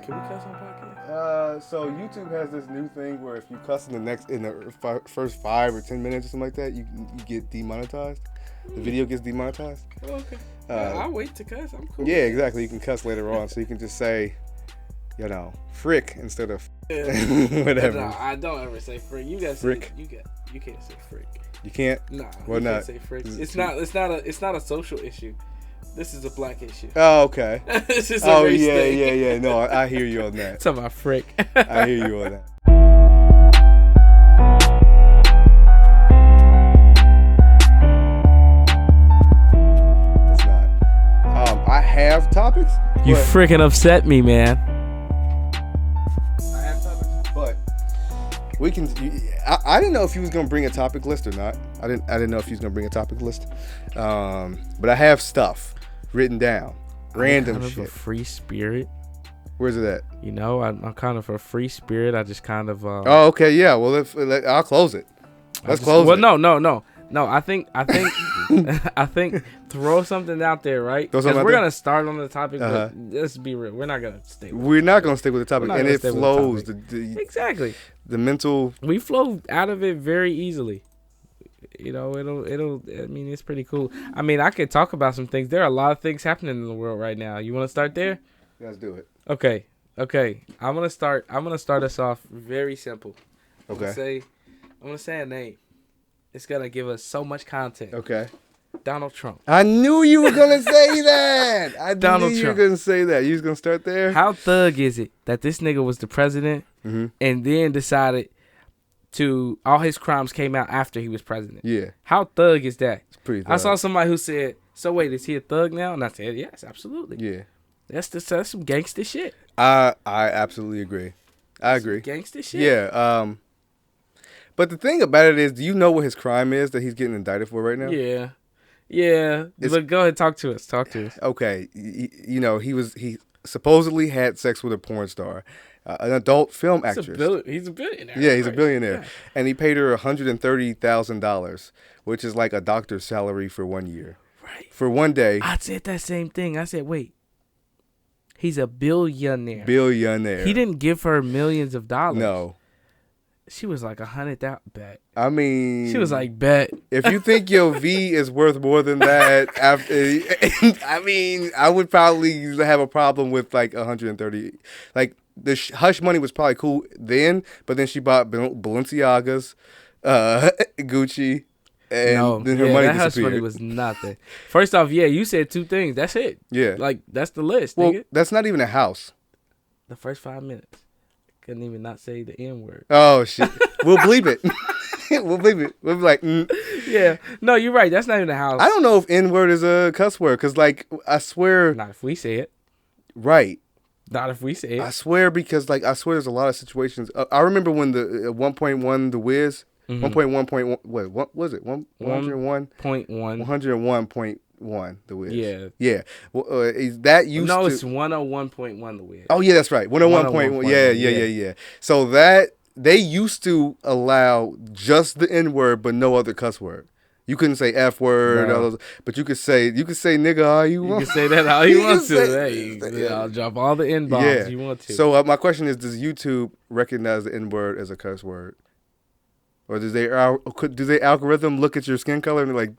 Can we cuss on podcast? So YouTube has this new thing where if you cuss in the first 5 or 10 minutes or something like that, you get demonetized. The video gets demonetized. Oh, okay. I'll wait to cuss. I'm cool. Yeah, exactly. You can cuss later on, so you can just say, frick instead of whatever. No, I don't ever say frick. You gotta frick. Say, you can't say frick. You can't. Nah, Why not? Can't say frick. It's not a social issue. This is a black issue. Oh, okay. This is a race thing. Yeah. No, I hear you on that. Talking about frick. I hear you on that. It's not. I have topics. You freaking upset me, man. I have topics, but we can. I didn't know if you was gonna bring a topic list or not. I didn't know if you was gonna bring a topic list. But I have stuff written down. Random I'm kind shit. of a free spirit. Where's it at? I'm kind of a free spirit. I just kind of. Oh, okay, yeah. Well, I'll close it. Let's close it. Well, no. I think I think throw something out there, right? Because we're gonna start on the topic. But let's be real. We're not gonna stick. We're not gonna stick with the topic, and it flows. Exactly. The mental. We flow out of it very easily. It'll. I mean, it's pretty cool. I mean, I could talk about some things. There are a lot of things happening in the world right now. You want to start there? Let's do it. Okay. I'm gonna start us off very simple. Okay. I'm gonna say a name. It's gonna give us so much content. Okay. Donald Trump. I knew you were gonna say that. Donald knew you Trump. were gonna say that. You was gonna start there. How thug is it that this nigga was the president and then decided to all his crimes came out after he was president? Yeah. How thug is that? It's pretty thug. I saw somebody who said, "So wait, is he a thug now?" And I said, "Yes, absolutely." Yeah. That's some gangster shit. I absolutely agree. I agree. Gangster shit. Yeah. But the thing about it is, do you know what his crime is that he's getting indicted for right now? Yeah. But go ahead, talk to us. Okay. He supposedly had sex with a porn star, an adult film actress. He's a billionaire. Yeah, he's a billionaire. Yeah. And he paid her $130,000, which is like a doctor's salary for 1 year. Right. For one day. I said that same thing. I said, wait. He's a billionaire. Billionaire. He didn't give her millions of dollars. No. She was like 100,000 bet. I mean, she was like, bet. If you think your V is worth more than that, I would probably have a problem with like 130. Like the hush money was probably cool then, but then she bought Balenciagas, Gucci, and then her money that hush disappeared. money was nothing. First off, you said two things. That's it. Yeah, like that's the list. Well, nigga. That's not even a house. The first 5 minutes. Couldn't even not say the N word. Oh shit! We'll bleep it. We'll bleep it. We'll be like, Yeah. No, you're right. That's not even a house. I don't know if N word is a cuss word because, like, I swear. Not if we say it. Right. Not if we say it. I swear because, like, there's a lot of situations. I remember when the 1.1 the Wiz. 1.1. What was it? 101.1. 101.1 the Wiz. Yeah. Well, is that used to? No, it's 101.1 the Wiz. Oh yeah, that's right. 101.1. Yeah. So that they used to allow just the N word, but no other cuss word. You couldn't say F word, but you could say nigga all you want. You can say that all you want to. I'll drop all the N bombs you want to. So my question is, does YouTube recognize the N word as a curse word? Or do they algorithm look at your skin color and they're like,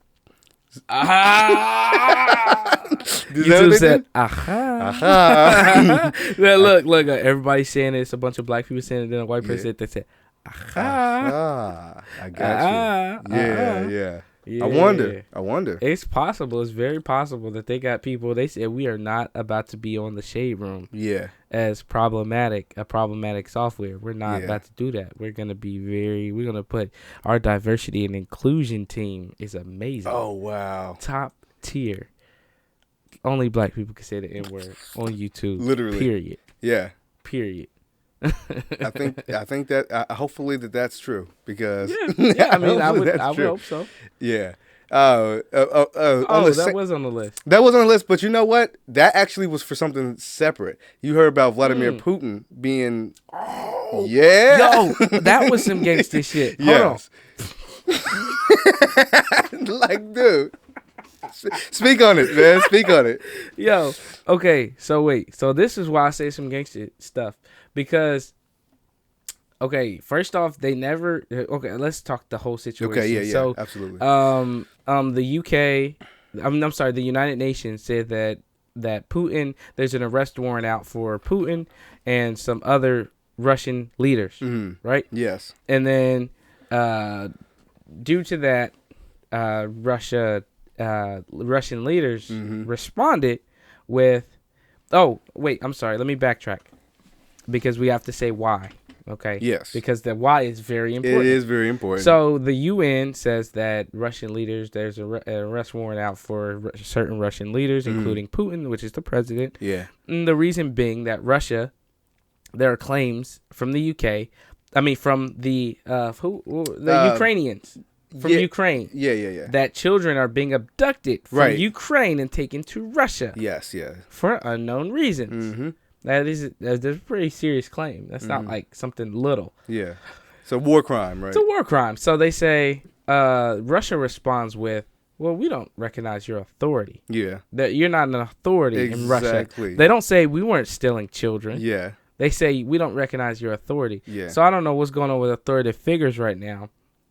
YouTube said, aha. Look, everybody's saying it. It's a bunch of black people saying it. Then a white person said, aha. I got you. Yeah. I wonder. It's possible. It's very possible that they got people. They said we are not about to be on the Shade Room. Yeah. As problematic software. We're not about to do that. We're gonna we're gonna put our diversity and inclusion team is amazing. Oh wow. Top tier. Only black people can say the N word on YouTube. Literally. Period. Yeah. Period. I think that hopefully that's true because I mean I would hope so. Yeah. That was on the list. That was on the list, but you know what? That actually was for something separate. You heard about Vladimir Putin being. Oh, yeah. Yo, that was some gangster shit. Hold on. Like, dude. Speak on it, man. Speak on it. Yo, okay, so wait. So this is why I say some gangster stuff. Because, okay, first off, they never... Okay, let's talk the whole situation. Okay, yeah, so, absolutely. The UK... I'm sorry, the United Nations said that Putin... There's an arrest warrant out for Putin and some other Russian leaders, right? Yes. And then, due to that, Russian leaders responded with, oh, wait, I'm sorry. Let me backtrack because we have to say why. Okay. Yes. Because the why is very important. It is very important. So the UN says that Russian leaders, there's an arrest warrant out for certain Russian leaders, including Putin, which is the president. Yeah. And the reason being that Russia, there are claims from the UK, from the Ukrainians. From Ukraine. Yeah. That children are being abducted from Ukraine and taken to Russia. Yes, yeah. For unknown reasons. That's a pretty serious claim. That's not like something little. Yeah. It's a war crime, right? It's a war crime. So they say Russia responds with, well, we don't recognize your authority. Yeah. That you're not an authority in Russia. Exactly. They don't say we weren't stealing children. Yeah. They say we don't recognize your authority. Yeah. So I don't know what's going on with authoritative figures right now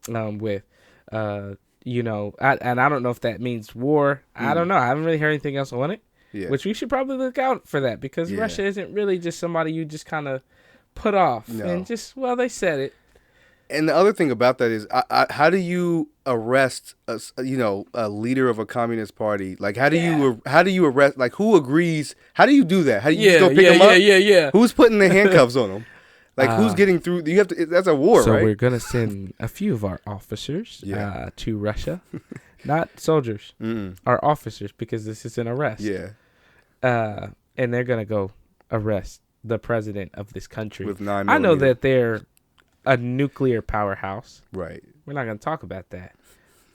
with and I don't know if that means war. I don't know. I haven't really heard anything else on it. Yeah. Which we should probably look out for that because Russia isn't really just somebody you just kind of put off and just, well, they said it. And the other thing about that is, how do you arrest a leader of a communist party? Like, how do you arrest? Like, who agrees? How do you do that? How do you just go pick them up? Yeah. Who's putting the handcuffs on them? Like, who's getting through? You have to. That's a war, so right? So we're gonna send a few of our officers to Russia, not soldiers, our officers, because this is an arrest. Yeah. And they're gonna go arrest the president of this country. With 9mm. I know that they're a nuclear powerhouse. Right. We're not gonna talk about that.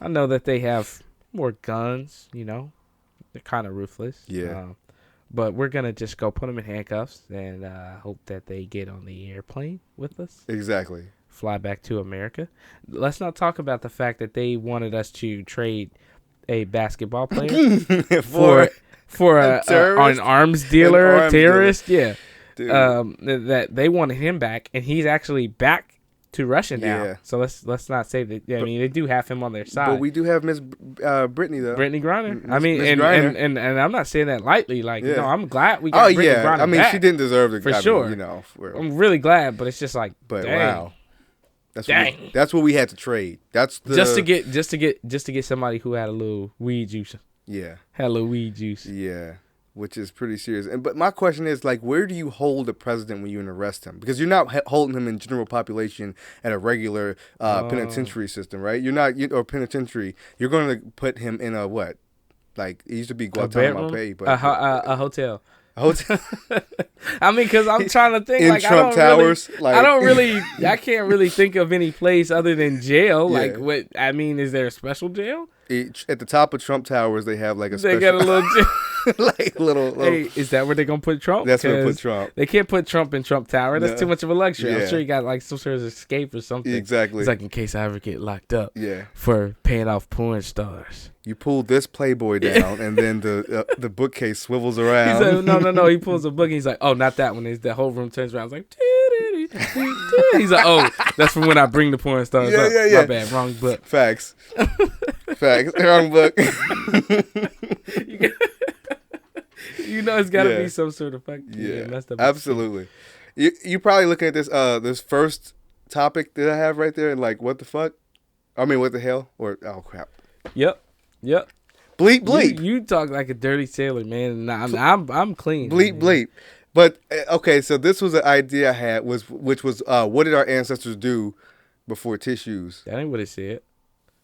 I know that they have more guns. They're kind of ruthless. Yeah. But we're going to just go put them in handcuffs and hope that they get on the airplane with us. Exactly. Fly back to America. Let's not talk about the fact that they wanted us to trade a basketball player for an arms dealer, terrorist. Yeah. That they wanted him back, and he's actually back to Russia now. Yeah. So let's not say that. Yeah, they do have him on their side. But we do have Miss Brittany though. Brittany Griner. And I'm not saying that lightly. Like, no, I'm glad we got Brittany Griner back. She didn't deserve it for sure. I'm really glad, but it's just like, dang. Wow, that's what we had to trade. That's just to get somebody who had a little weed juice. Yeah, had a little weed juice. Yeah. Which is pretty serious. But my question is, like, where do you hold the president when you arrest him? Because you're not holding him in general population at a regular penitentiary system, right? You're not, or penitentiary. You're going to put him in a what? Like, it used to be Guantanamo Bay, but a hotel. Hotel. Because I'm trying to think. In like, Trump Towers. I can't really think of any place other than jail. Yeah. Like, what? Is there a special jail? At the top of Trump Towers, they have like a special. They got a little jail. like little. Hey, is that where they're gonna put Trump? That's where they put Trump. They can't put Trump in Trump Tower. That's too much of a luxury. Yeah. I'm sure he got like some sort of escape or something. Exactly. It's like in case I ever get locked up. Yeah. For paying off porn stars. You pull this Playboy down, and then the bookcase swivels around. He's like, no. He pulls a book, and he's like, oh, not that one. The whole room turns around. It's like, he's like, oh, that's from when I bring the porn stars up. Yeah. My bad, wrong book. Facts. Wrong book. It's got to be some sort of fact. Yeah, absolutely. You probably looking at this first topic that I have right there, and like, what the fuck? What the hell? Or oh crap. Yep. Bleep. You talk like a dirty sailor, man. I'm clean. Bleep. But okay, so this was an idea I had, which was what did our ancestors do before tissues? That ain't what it said.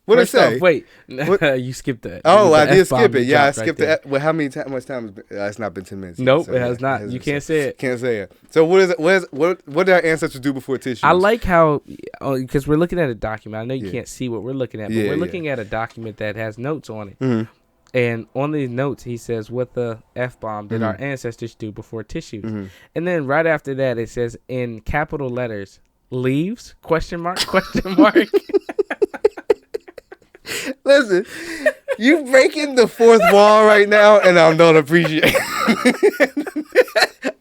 What did it say? Wait, you skipped that. Oh, I did skip it. Yeah, I skipped it. Well, how much time has been? It's not been 10 minutes. Nope, so it has not. You can't say it. Can't say it. So what is it? What did our ancestors do before tissues? I like how, because we're looking at a document. I know you can't see what we're looking at, but we're looking at a document that has notes on it. Mm-hmm. And on these notes, he says, what the F-bomb did our ancestors do before tissues? Mm-hmm. And then right after that, it says in capital letters, leaves, question mark. Listen, You breaking the fourth wall right now, and I don't appreciate it.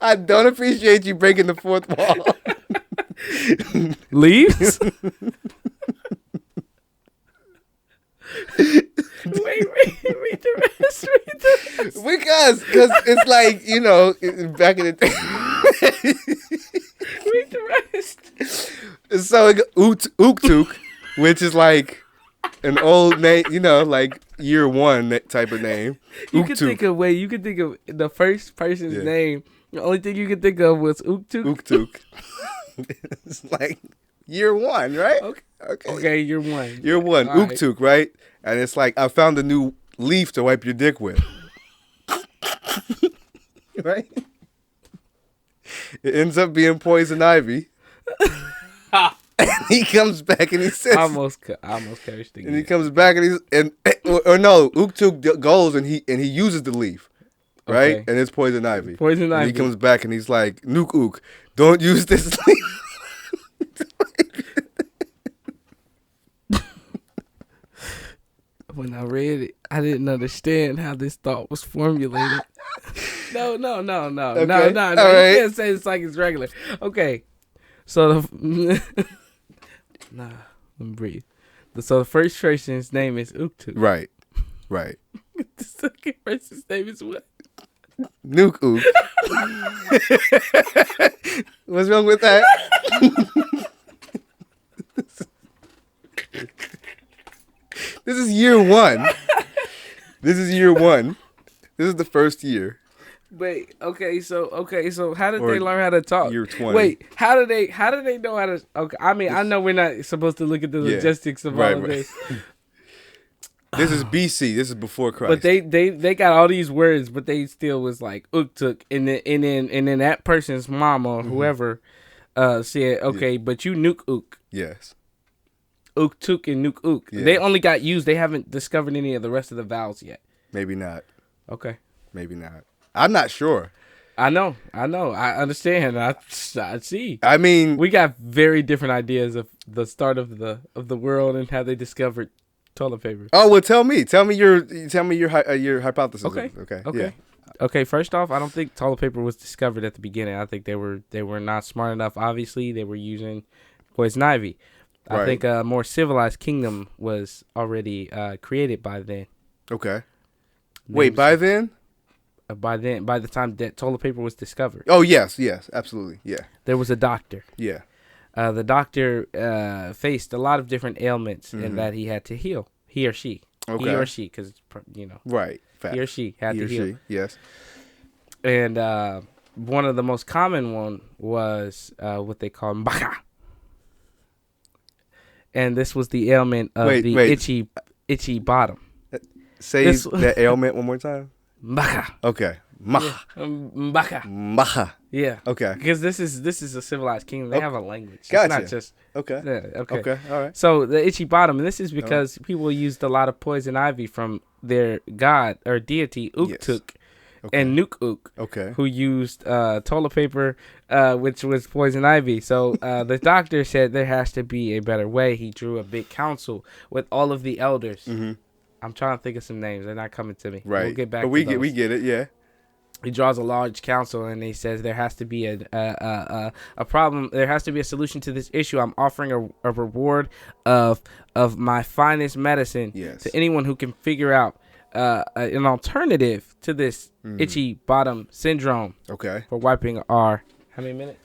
I don't appreciate you breaking the fourth wall. Leaves? Wait, read the rest. Because it's like, you know, back in the day. Read the rest. So Uktuk, which is like an old name, you know, like year one type of name. You could think of the first person's name. The only thing you could think of was Uktuk. Uktuk. It's like year one, right? Okay, year one. Year one, all Uktuk, right? And it's like, I found a new leaf to wipe your dick with. Right? It ends up being poison ivy. And he comes back and he says, I almost cursed again. And he comes back and Uktuk goes and he uses the leaf, right? Okay. And it's poison ivy. Poison ivy. And he comes back and he's like, Nuke Ook, don't use this leaf. When I read it, I didn't understand how this thought was formulated. No. Okay. No. All You right. can't say it's like it's regular. Okay. So let me breathe. So the first person's name is Uktuk. Right. The second person's name is what? Nuke Ook. What's wrong with that? This is year one. This is the first year. Wait, so how did Or they learn how to talk? year 20. Wait, how do they know how to? Okay, I mean, I know we're not supposed to look at the logistics of all of this. This is BC. This is before Christ. But they got all these words, but they still was like Uktuk, and then that person's mom or whoever said, okay, but you Nuke Ook. Yes. Uktuk and Nuke Ook. Yeah. They only got used. They haven't discovered any of the rest of the vowels yet. Maybe not. Okay. Maybe not. I'm not sure. I know. I understand. I see. I mean, We got very different ideas of the start of the world and how they discovered toilet paper. oh well, tell me your hypothesis. Okay. Okay. Okay. Yeah. Okay. First off, I don't think toilet paper was discovered at the beginning. I think they were not smart enough. Obviously, they were using poison ivy. I Right. think a more civilized kingdom was already created by then. Okay. Wait, by then? By the time that toilet paper was discovered, Oh yes, absolutely, yeah, there was a doctor. yeah. The doctor faced a lot of different ailments and that he had to heal. He or she. Okay. He or she, because Right. Fact. he or she had He to or heal. she, yes. And one of the most common one was what they call mbaka. And this was the ailment of itchy bottom. Say that ailment one more time. Mbaka. Okay. Maha. Mbaka. Maha. Yeah. Okay. Because this is a civilized kingdom. They have a language. Gotcha. It's not just Okay. yeah, okay. Okay. All right. So the itchy bottom, and this is because people used a lot of poison ivy from their god or deity Uktuk and Nuke Ook, who used toilet paper, which was poison ivy. So the doctor said there has to be a better way. He drew a big council with all of the elders. Mm-hmm. I'm trying to think of some names. They're not coming to me. Right. We'll get back. But we get it. Yeah. He draws a large council and he says there has to be a problem. There has to be a solution to this issue. I'm offering a reward of my finest medicine to anyone who can figure out an alternative to this itchy bottom syndrome. Okay. For wiping our how many minutes?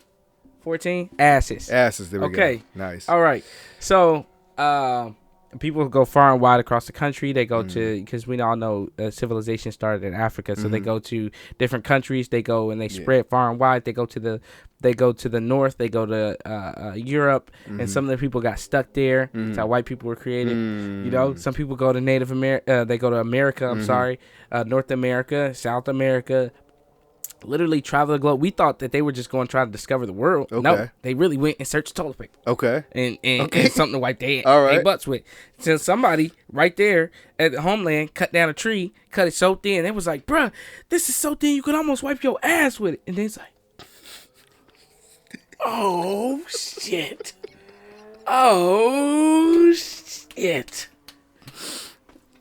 14 asses. Asses. There we go. Okay. Nice. All right. So people go far and wide across the country. They go to, because we all know civilization started in Africa, so they go to different countries. They go and they spread far and wide. They go to the north. They go to Europe, and some of the people got stuck there. That's how white people were created. You know, some people go to Native America. They go to America. I'm sorry, North America, South America. Literally travel the globe. We thought that they were just going to try to discover the world. Okay. No, they really went and searched toilet paper. Okay. And something to wipe their butts with. So somebody right there at the homeland cut down a tree, cut it so thin. It was like, bruh, this is so thin you could almost wipe your ass with it. And then it's like, oh, shit. Oh, shit.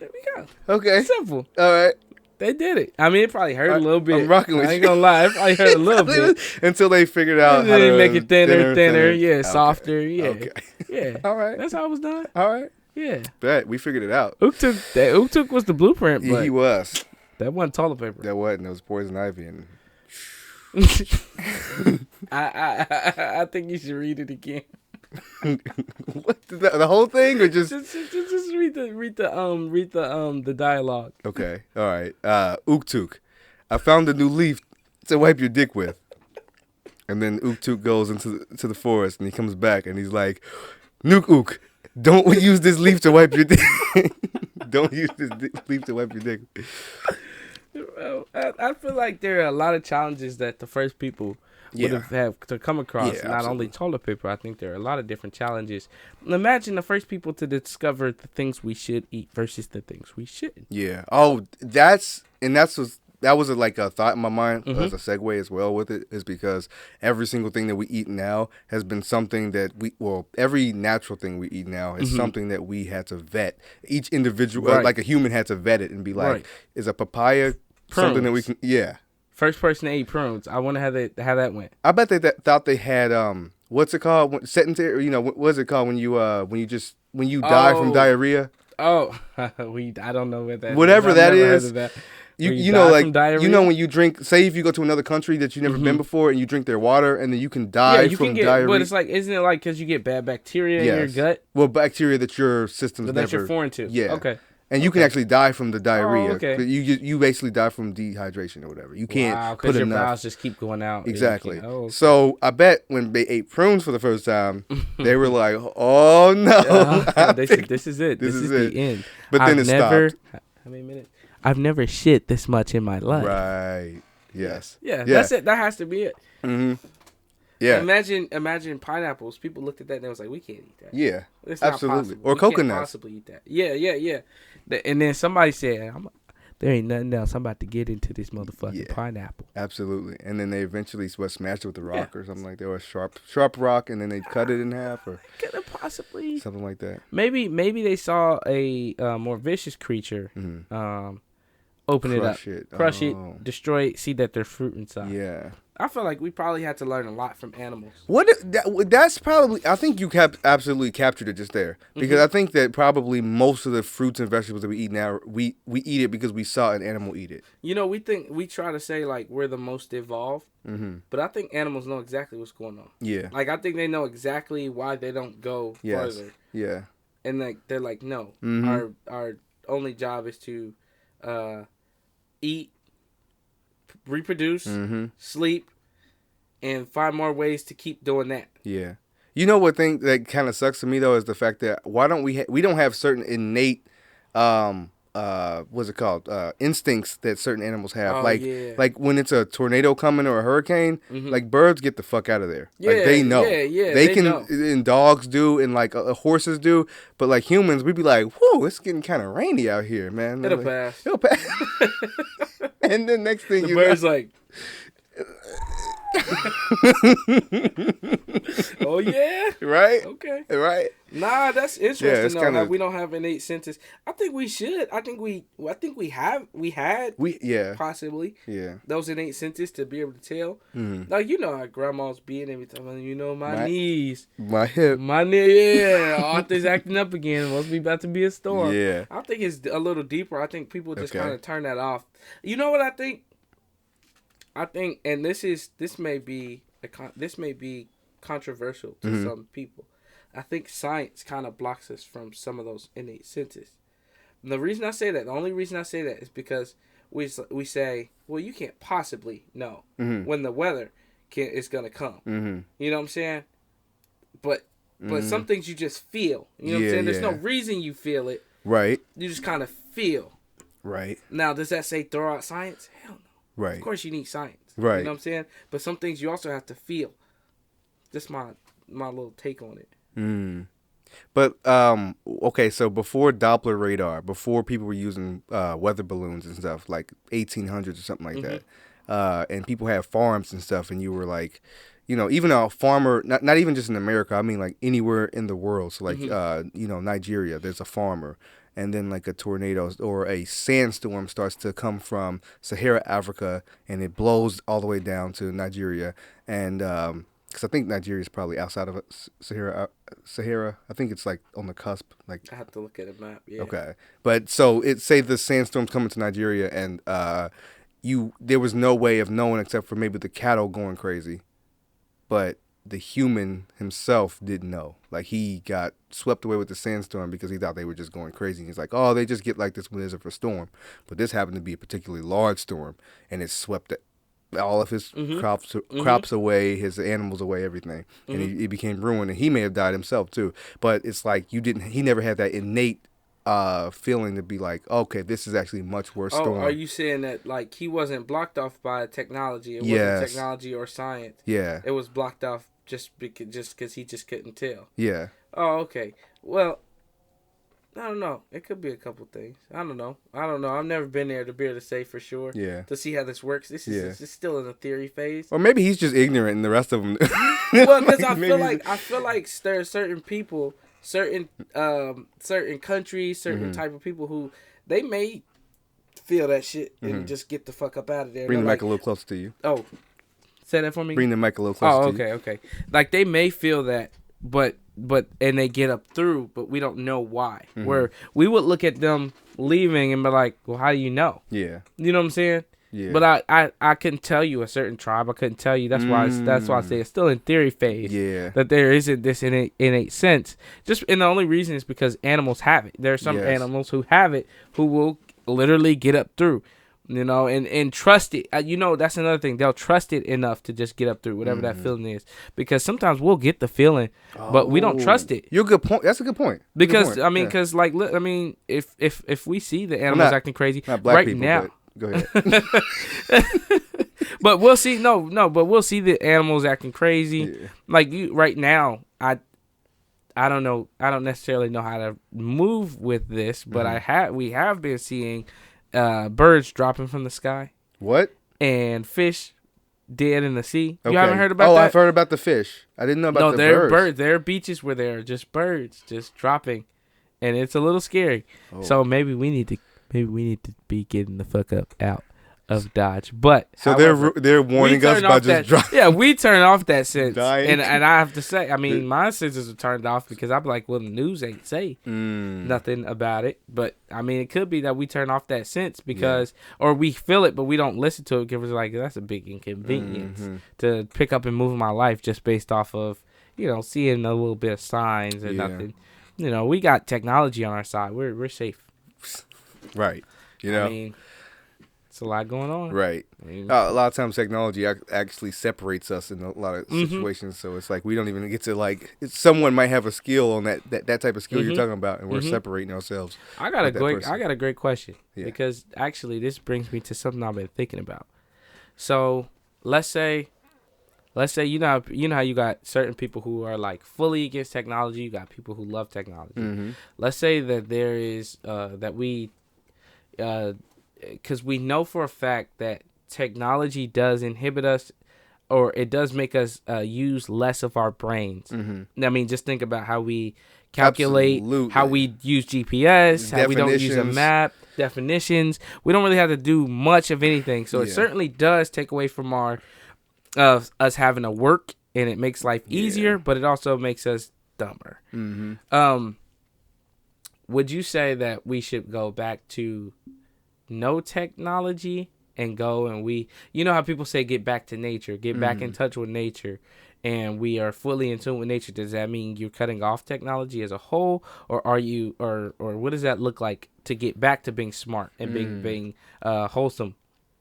There we go. Okay. Simple. All right. They did it. I mean, it probably hurt a little bit. I'm rocking with you. I ain't gonna lie. It probably hurt a little bit. Until they figured out how to make it thinner. Yeah, Okay. softer. Yeah. Okay. Yeah. All right. That's how it was done. All right. Yeah. Bet. We figured it out. Uktuk was the blueprint, but He was. that wasn't toilet paper. That wasn't. It was poison ivy. And I think you should read it again. what the whole thing or just read the dialogue. Okay. All right. Uktuk, I found a new leaf to wipe your dick with. And then Uktuk goes into the forest and he comes back and he's like, Ook, don't use this leaf to wipe your dick. Don't use this leaf to wipe your dick. Well, I feel like there are a lot of challenges that the first people would have had to come across. Yeah, not only toilet paper, I think there are a lot of different challenges. Imagine the first people to discover the things we should eat versus the things we shouldn't. Yeah. Oh, that was like a thought in my mind as a segue as well with it, is because every single thing that we eat now has been something that every natural thing we eat now is something that we had to vet. Each individual, like a human, had to vet it and be like, is a papaya something that we can? Yeah. First person to eat prunes. I wonder how that went. I bet they thought they had what's it called? Sedentary. What's it called when you die from diarrhea? Oh, I don't know what that. Whatever that is. You know, like when you drink. Say if you go to another country that you've never been before and you drink their water and then you can die from diarrhea. But it's like, isn't it like because you get bad bacteria in your gut? Well, bacteria that your system's that you're foreign to. Yeah. Okay. And you can actually die from the diarrhea. Oh, okay. You basically die from dehydration or whatever. You can't put your enough. bowels just keep going out. Exactly. Okay. So I bet when they ate prunes for the first time, they were like, "Oh no, this is it. This is the end." But then it stopped. How many minutes? I've never shit this much in my life. Right. Yes. Yeah. That's it. That has to be it. Mm-hmm. Yeah. Imagine pineapples. People looked at that and they was like, "We can't eat that." Yeah. It's absolutely. Not or we coconuts. Can't possibly eat that. Yeah. And then somebody said, "There ain't nothing else. I'm about to get into this motherfucking pineapple." Absolutely. And then they eventually smashed it with a rock or something like that, or a sharp rock, and then they cut it in half, or could it possibly something like that. Maybe they saw a more vicious creature. Open it up, crush it, destroy it, see that there's fruit inside. Yeah. I feel like we probably had to learn a lot from animals. That's probably, I think you absolutely captured it just there. Because I think that probably most of the fruits and vegetables that we eat now, we eat it because we saw an animal eat it. We try to say like we're the most evolved, but I think animals know exactly what's going on. Yeah. Like I think they know exactly why they don't go further. Yeah. And like they're like, no, our only job is to eat, reproduce, sleep, and find more ways to keep doing that. Yeah. You know what thing that kind of sucks to me though is the fact that why don't we don't have certain innate what's it called? Instincts that certain animals have. Like when it's a tornado coming or a hurricane, like birds get the fuck out of there. Yeah, like they know. Yeah, they can know. And dogs do and like horses do, but like humans we'd be like, "Whoa, it's getting kind of rainy out here, man." It'll pass. And then next thing the bird's like oh yeah, right? Okay, right. Nah, that's interesting. Though, how we don't have innate senses. I think we should. I think we had possibly those innate senses to be able to tell. Like our grandma's being every time. My knees, my hip, my knee. Yeah, Arthur's acting up again. Must be about to be a storm. Yeah, I think it's a little deeper. I think people just kind of turn that off. You know what I think? And this may be controversial to some people. I think science kind of blocks us from some of those innate senses. And the only reason I say that is because we say, well, you can't possibly know when the weather is gonna come. You know what I'm saying? But some things you just feel. You know what I'm saying? There's no reason you feel it. Right. You just kind of feel. Right. Now, does that say throw out science? Hell no. Right. Of course you need science. Right. You know what I'm saying? But some things you also have to feel. Just my little take on it. But okay, so before Doppler radar, before people were using weather balloons and stuff, like 1800s or something like that, and people had farms and stuff, and you were like, even a farmer, not even just in America, I mean like anywhere in the world. So like Nigeria, there's a farmer, and then like a tornado or a sandstorm starts to come from Sahara Africa, and it blows all the way down to Nigeria, and because I think Nigeria is probably outside of Sahara. I think it's like on the cusp. Like I have to look at a map. Yeah. Okay, but so it say the sandstorm's coming to Nigeria, and there was no way of knowing except for maybe the cattle going crazy, but the human himself didn't know. Like he got swept away with the sandstorm because he thought they were just going crazy. He's like, oh, they just get like this when there's a storm, but this happened to be a particularly large storm, and it swept all of his crops away, his animals away, everything, and he became ruined, and he may have died himself too. But it's like he never had that innate feeling to be like, okay, this is actually much worse storm. Are you saying that like he wasn't blocked off by technology? It wasn't technology or science. Yeah. It was blocked off just because he just couldn't tell. Yeah. Oh, okay. Well, I don't know. It could be a couple things. I don't know. I've never been there to be able to say for sure. Yeah. To see how this works. This is still in the theory phase. Or maybe he's just ignorant, and the rest of them. Well, because I feel like there are certain people, certain countries, certain type of people who they may feel that shit and just get the fuck up out of there. Bring the mic a little closer to you. Oh, say that for me. Bring the mic a little closer to you. Okay. Like they may feel that, but and they get up through, but we don't know why. Where we would look at them leaving and be like, well, how do you know? Yeah. You know what I'm saying? Yeah. But I couldn't tell you a certain tribe. I couldn't tell you. That's why I say it's still in theory phase. Yeah. That there isn't this innate sense. And the only reason is because animals have it. There are some animals who have it who will literally get up through. You know, and trust it. You know, that's another thing. They'll trust it enough to just get up through whatever that feeling is. Because sometimes we'll get the feeling, but we don't trust it. You're a good point. That's a good point. Because I mean, if we see the animals acting crazy not black right people, now, go ahead. but we'll see. But we'll see the animals acting crazy. Yeah. Like you right now. I don't know. I don't necessarily know how to move with this, but we have been seeing birds dropping from the sky. What? And fish dead in the sea. Okay. You haven't heard about that? Oh, I've heard about the fish. I didn't know about the birds. No, there are beaches where there are just birds just dropping, and it's a little scary. Oh. So maybe we need to be getting the fuck up out of Dodge. But so however, they're warning us about just dropping. Yeah, we turn off that sense, dying. and I have to say, I mean, my senses are turned off because I'm like, well, the news ain't say nothing about it. But I mean, it could be that we turn off that sense because, or we feel it, but we don't listen to it because we're like, that's a big inconvenience to pick up and move my life just based off of, you know, seeing a little bit of signs or nothing. You know, we got technology on our side. We're safe. Right. You know. I mean, it's a lot going on. Right. I mean, a lot of times technology actually separates us in a lot of situations. So it's like we don't even get to like someone might have a skill on that type of skill you're talking about, and we're separating ourselves. I got a great question because actually this brings me to something I've been thinking about. So let's say you know how you got certain people who are like fully against technology. You got people who love technology. Let's say that there is that we. Because we know for a fact that technology does inhibit us, or it does make us use less of our brains. I mean, just think about how we calculate, how we use GPS, how we don't use a map, definitions. We don't really have to do much of anything. So it certainly does take away from our us having to work, and it makes life easier, but it also makes us dumber. Would you say that we should go back to no technology and go and you know how people say get back to nature, get back in touch with nature, and we are fully in tune with nature? Does that mean you're cutting off technology as a whole, or are you, or what does that look like to get back to being smart and being wholesome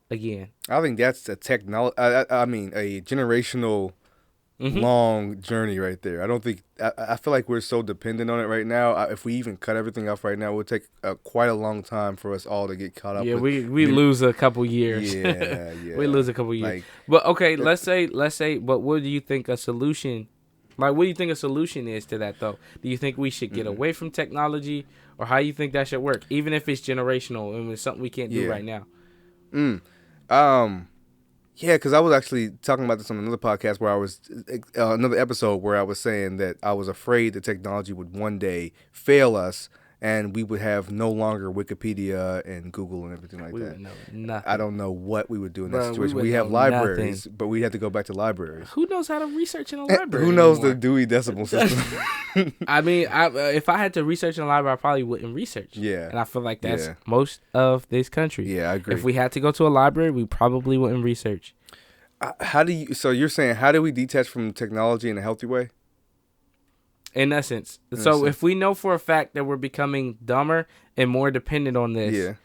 again? I think that's a a generational long journey right there. I don't think I feel like we're so dependent on it right now. If we even cut everything off right now, it would take quite a long time for us all to get caught up. Yeah, we lose a couple years. Yeah. We lose a couple years. But okay, let's say. But what do you think a solution? Like, what do you think a solution is to that though? Do you think we should get away from technology, or how you think that should work, even if it's generational and it's something we can't do right now? Yeah, because I was actually talking about this on another podcast where I was, another episode where I was saying that I was afraid that technology would one day fail us and we would have no longer Wikipedia and Google and everything like we that. Would know nothing. I don't know what we would do in that situation. We have libraries, but we have to go back to libraries. Who knows how to research in a library? Who knows anymore? the Dewey Decimal System? I mean, if I had to research in a library, I probably wouldn't research. Yeah. And I feel like that's most of this country. Yeah, I agree. If we had to go to a library, we probably wouldn't research. So you're saying, how do we detach from technology in a healthy way? In essence. If we know for a fact that we're becoming dumber and more dependent on this,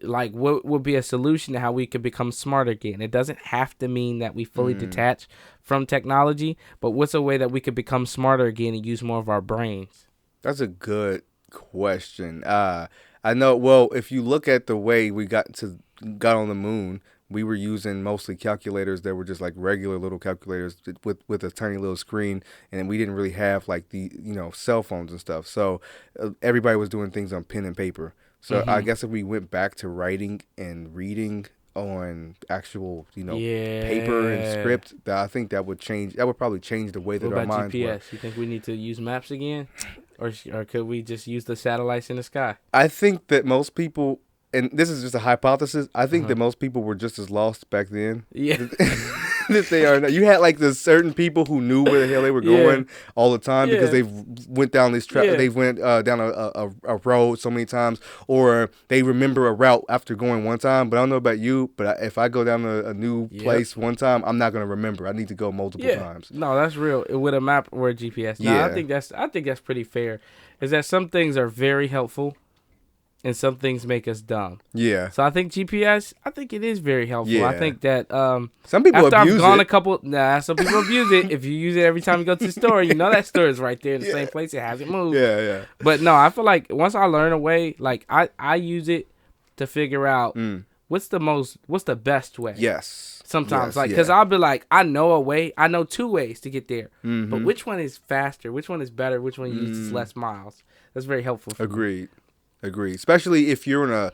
like what would be a solution to how we could become smarter again? It doesn't have to mean that we fully detach from technology, but what's a way that we could become smarter again and use more of our brains? That's a good question. I know. Well, if you look at the way we got on the moon, we were using mostly calculators that were just like regular little calculators with a tiny little screen, and we didn't really have like the cell phones and stuff. So everybody was doing things on pen and paper. So I guess if we went back to writing and reading on actual paper and script, I think that would change. That would probably change the way that our minds GPS? work. You think we need to use maps again, or could we just use the satellites in the sky? I think that most people. And this is just a hypothesis. I think that most people were just as lost back then. Yeah. That they are now. You had like the certain people who knew where the hell they were going all the time because they went down this they went down a road so many times, or they remember a route after going one time. But I don't know about you, but if I go down a new place one time, I'm not going to remember. I need to go multiple times. No, that's real. With a map or a GPS. No, I think that's pretty fair. Is that some things are very helpful and some things make us dumb. Yeah. So I think GPS, I think it is very helpful. Yeah. I think that some people after abuse I've gone it. Some people abuse it. If you use it every time you go to the store, you know that store is right there in the same place. It hasn't moved. Yeah. But no, I feel like once I learn a way, like I use it to figure out what's the best way. Yes. Sometimes, because I'll be like, I know a way. I know two ways to get there. Mm-hmm. But which one is faster? Which one is better? Which one uses less miles? That's very helpful for me. Agreed. Especially if you're in a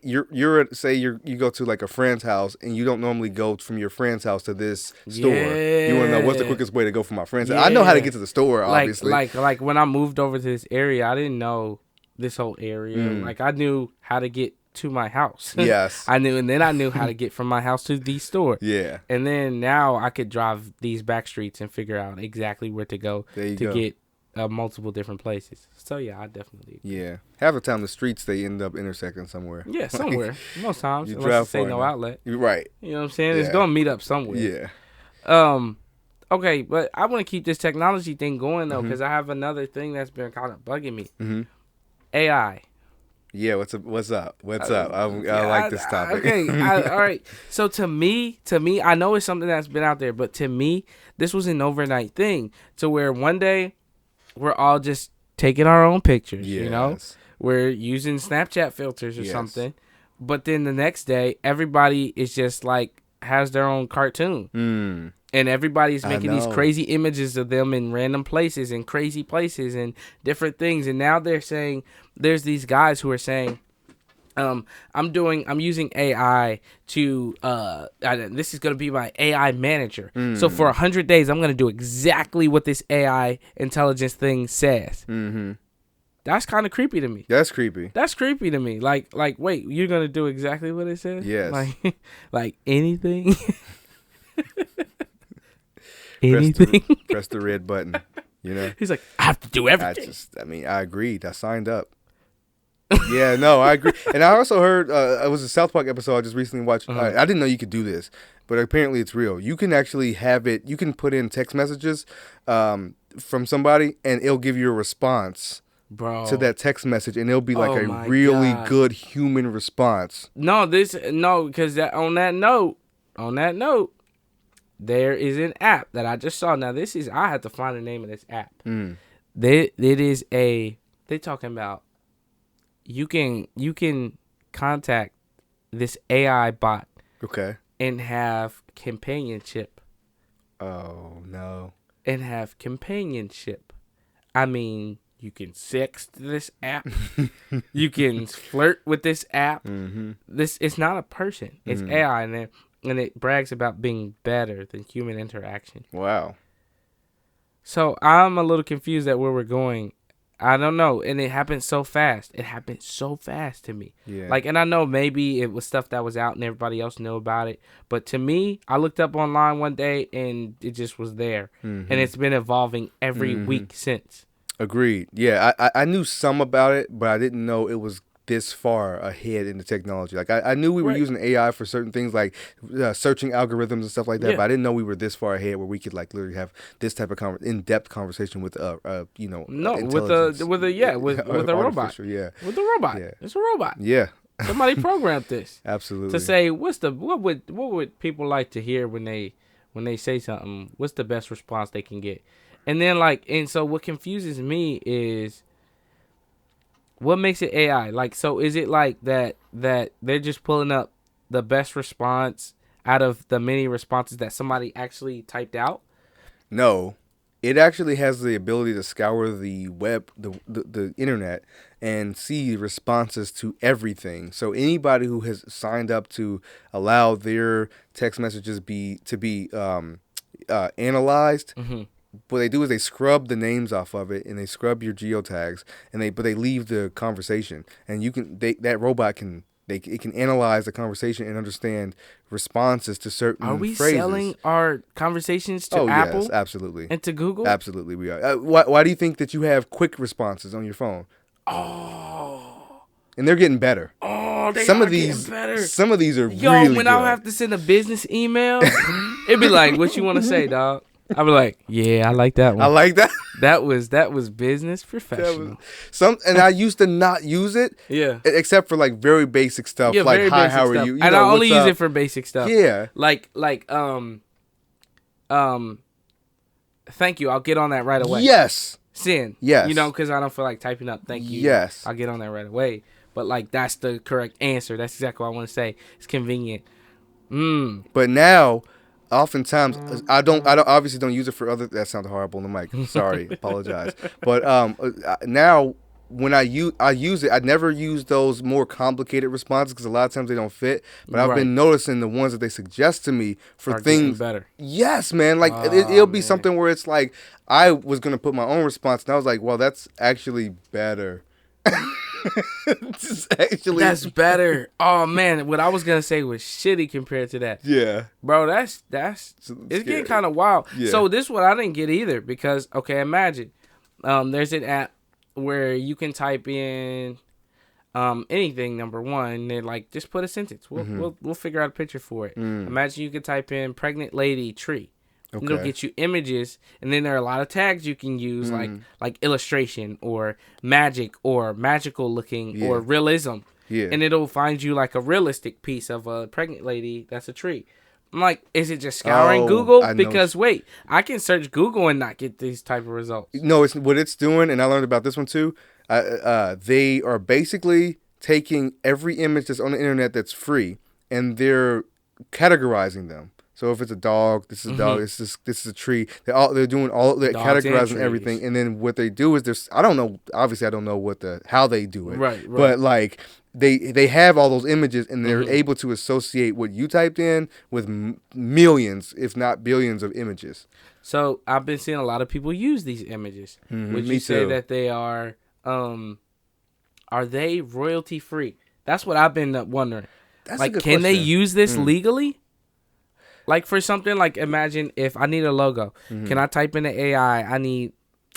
you go to like a friend's house and you don't normally go from your friend's house to this store. You want to know what's the quickest way to go from my friend's house. I know how to get to the store, obviously. Like when I moved over to this area, I didn't know this whole area. Like I knew how to get to my house. Yes. I knew how to get from my house to the store. Yeah. And then now I could drive these back streets and figure out exactly where to go get multiple different places. So yeah, I definitely agree. Yeah. Half the time the streets they end up intersecting somewhere. Yeah, somewhere. Most times. Unless you say no outlet. You're right. You know what I'm saying? Yeah. It's gonna meet up somewhere. Yeah. Okay, but I want to keep this technology thing going though, because I have another thing that's been kind of bugging me. Mm-hmm. AI. Yeah, what's up? I like this topic. Okay, all right. So to me, I know it's something that's been out there, but to me, this was an overnight thing to where one day we're all just taking our own pictures, you know? We're using Snapchat filters or something. But then the next day, everybody is just like, has their own cartoon. And everybody's making these crazy images of them in random places and crazy places and different things. And now they're saying, there's these guys who are saying, I'm using AI to, this is going to be my AI manager. So for 100 days, I'm going to do exactly what this AI intelligence thing says. Mm-hmm. That's kind of creepy to me. That's creepy to me. Like, wait, you're going to do exactly what it says? Yes. Like anything? Anything? Press the red button, you know? He's like, I have to do everything. I agreed. I signed up. Yeah, no, I agree. And I also heard it was a South Park episode I just recently watched. I didn't know you could do this, but apparently it's real. You can actually have it. You can put in text messages from somebody, and it'll give you a response to that text message, and it'll be like a really good human response. Because on that note, there is an app that I just saw. Now I have to find the name of this app. They're talking about. You can contact this AI bot, and have companionship. Oh no! And have companionship. I mean, you can sext this app. You can flirt with this app. Mm-hmm. It's not a person. It's AI, and it brags about being better than human interaction. Wow. So I'm a little confused at where we're going I don't know, and it happened so fast. It happened so fast to me. Yeah. Like, and I know maybe it was stuff that was out and everybody else knew about it, but to me, I looked up online one day and it just was there, and it's been evolving every week since. Agreed. Yeah, I knew some about it, but I didn't know it was this far ahead in the technology. Like I knew we were using AI for certain things, like searching algorithms and stuff like that. Yeah. But I didn't know we were this far ahead where we could like literally have this type of in-depth conversation with with a robot. Yeah, with a robot. Yeah. It's a robot. Yeah. Somebody programmed this. Absolutely. To say what would people like to hear when they say something? What's the best response they can get? And then so what confuses me is, what makes it AI? Like, so is it like that they're just pulling up the best response out of the many responses that somebody actually typed out? No. It actually has the ability to scour the web, the internet, and see responses to everything. So anybody who has signed up to allow their text messages to be analyzed, what they do is they scrub the names off of it, and they scrub your geotags, but they leave the conversation, and that robot can analyze the conversation and understand responses to certain phrases. Are we selling our conversations to Apple? Yes, absolutely. And to Google? Absolutely, we are. Why do you think that you have quick responses on your phone? Oh. And they're getting better. Oh, getting better. Some of these are really good. When I have to send a business email, it'd be like, what you want to say, dog? I'd be like, yeah, I like that one. I like that. That was business professional. And I used to not use it. Yeah. Except for like very basic stuff, like hi, how are you? And I only use it for basic stuff. Yeah. Like thank you. I'll get on that right away. Yes. Send. Yes. Because I don't feel like typing up thank you. Yes. I'll get on that right away. But like that's the correct answer. That's exactly what I want to say. It's convenient. But now, oftentimes, I obviously don't use it for other. That sounded horrible on the mic. Sorry, apologize. But now when I use it, I never use those more complicated responses because a lot of times they don't fit. But I've been noticing the ones that they suggest to me for things better. Yes, man. Like it'll be something where it's like I was gonna put my own response, and I was like, well, that's actually better. That's better. Oh man, what I was gonna say was shitty compared to that. Yeah, bro, that's it's getting kind of wild. Yeah. So this one I didn't get either because imagine there's an app where you can type in anything, number one, and like just put a sentence. We'll figure out a picture for it. Imagine you could type in pregnant lady tree. Okay. It'll get you images, and then there are a lot of tags you can use, like illustration or magic or magical looking or realism. Yeah. And it'll find you like a realistic piece of a pregnant lady that's a tree. I'm like, is it just scouring Google? Because wait, I can search Google and not get these type of results. No, it's what it's doing, and I learned about this one too. They are basically taking every image that's on the internet that's free, and they're categorizing them. So if it's a dog, this is a dog. This is a tree. They're categorizing everything, and then what they do is I don't know. Obviously, I don't know how they do it. Right. But like they have all those images, and they're able to associate what you typed in with millions, if not billions, of images. So I've been seeing a lot of people use these images. Would you say that they are they royalty free? That's what I've been wondering. That's like, can they use this legally? Like for something like, imagine if I need a logo, can I type in the AI? I need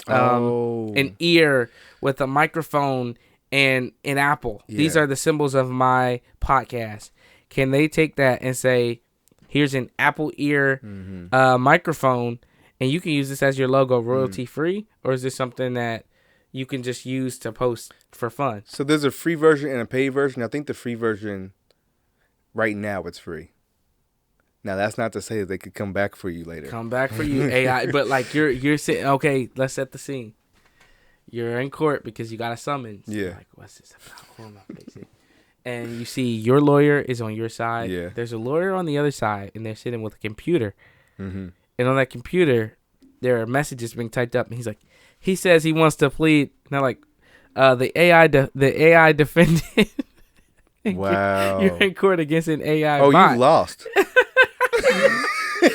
an ear with a microphone and an apple. Yeah. These are the symbols of my podcast. Can they take that and say, here's an Apple ear microphone, and you can use this as your logo royalty free? Or is this something that you can just use to post for fun? So there's a free version and a paid version. I think the free version, right now, it's free. Now, that's not to say that they could come back for you later. Come back for you, AI. But, like, you're sitting, okay, let's set the scene. You're in court because you got a summons. Yeah. Like, what's this about? Hold on, fix it. And you see your lawyer is on your side. Yeah. There's a lawyer on the other side, and they're sitting with a computer. And on that computer, there are messages being typed up. And he says he wants to plead. And they're like, the AI defended. Wow. You're in court against an AI bot. You lost.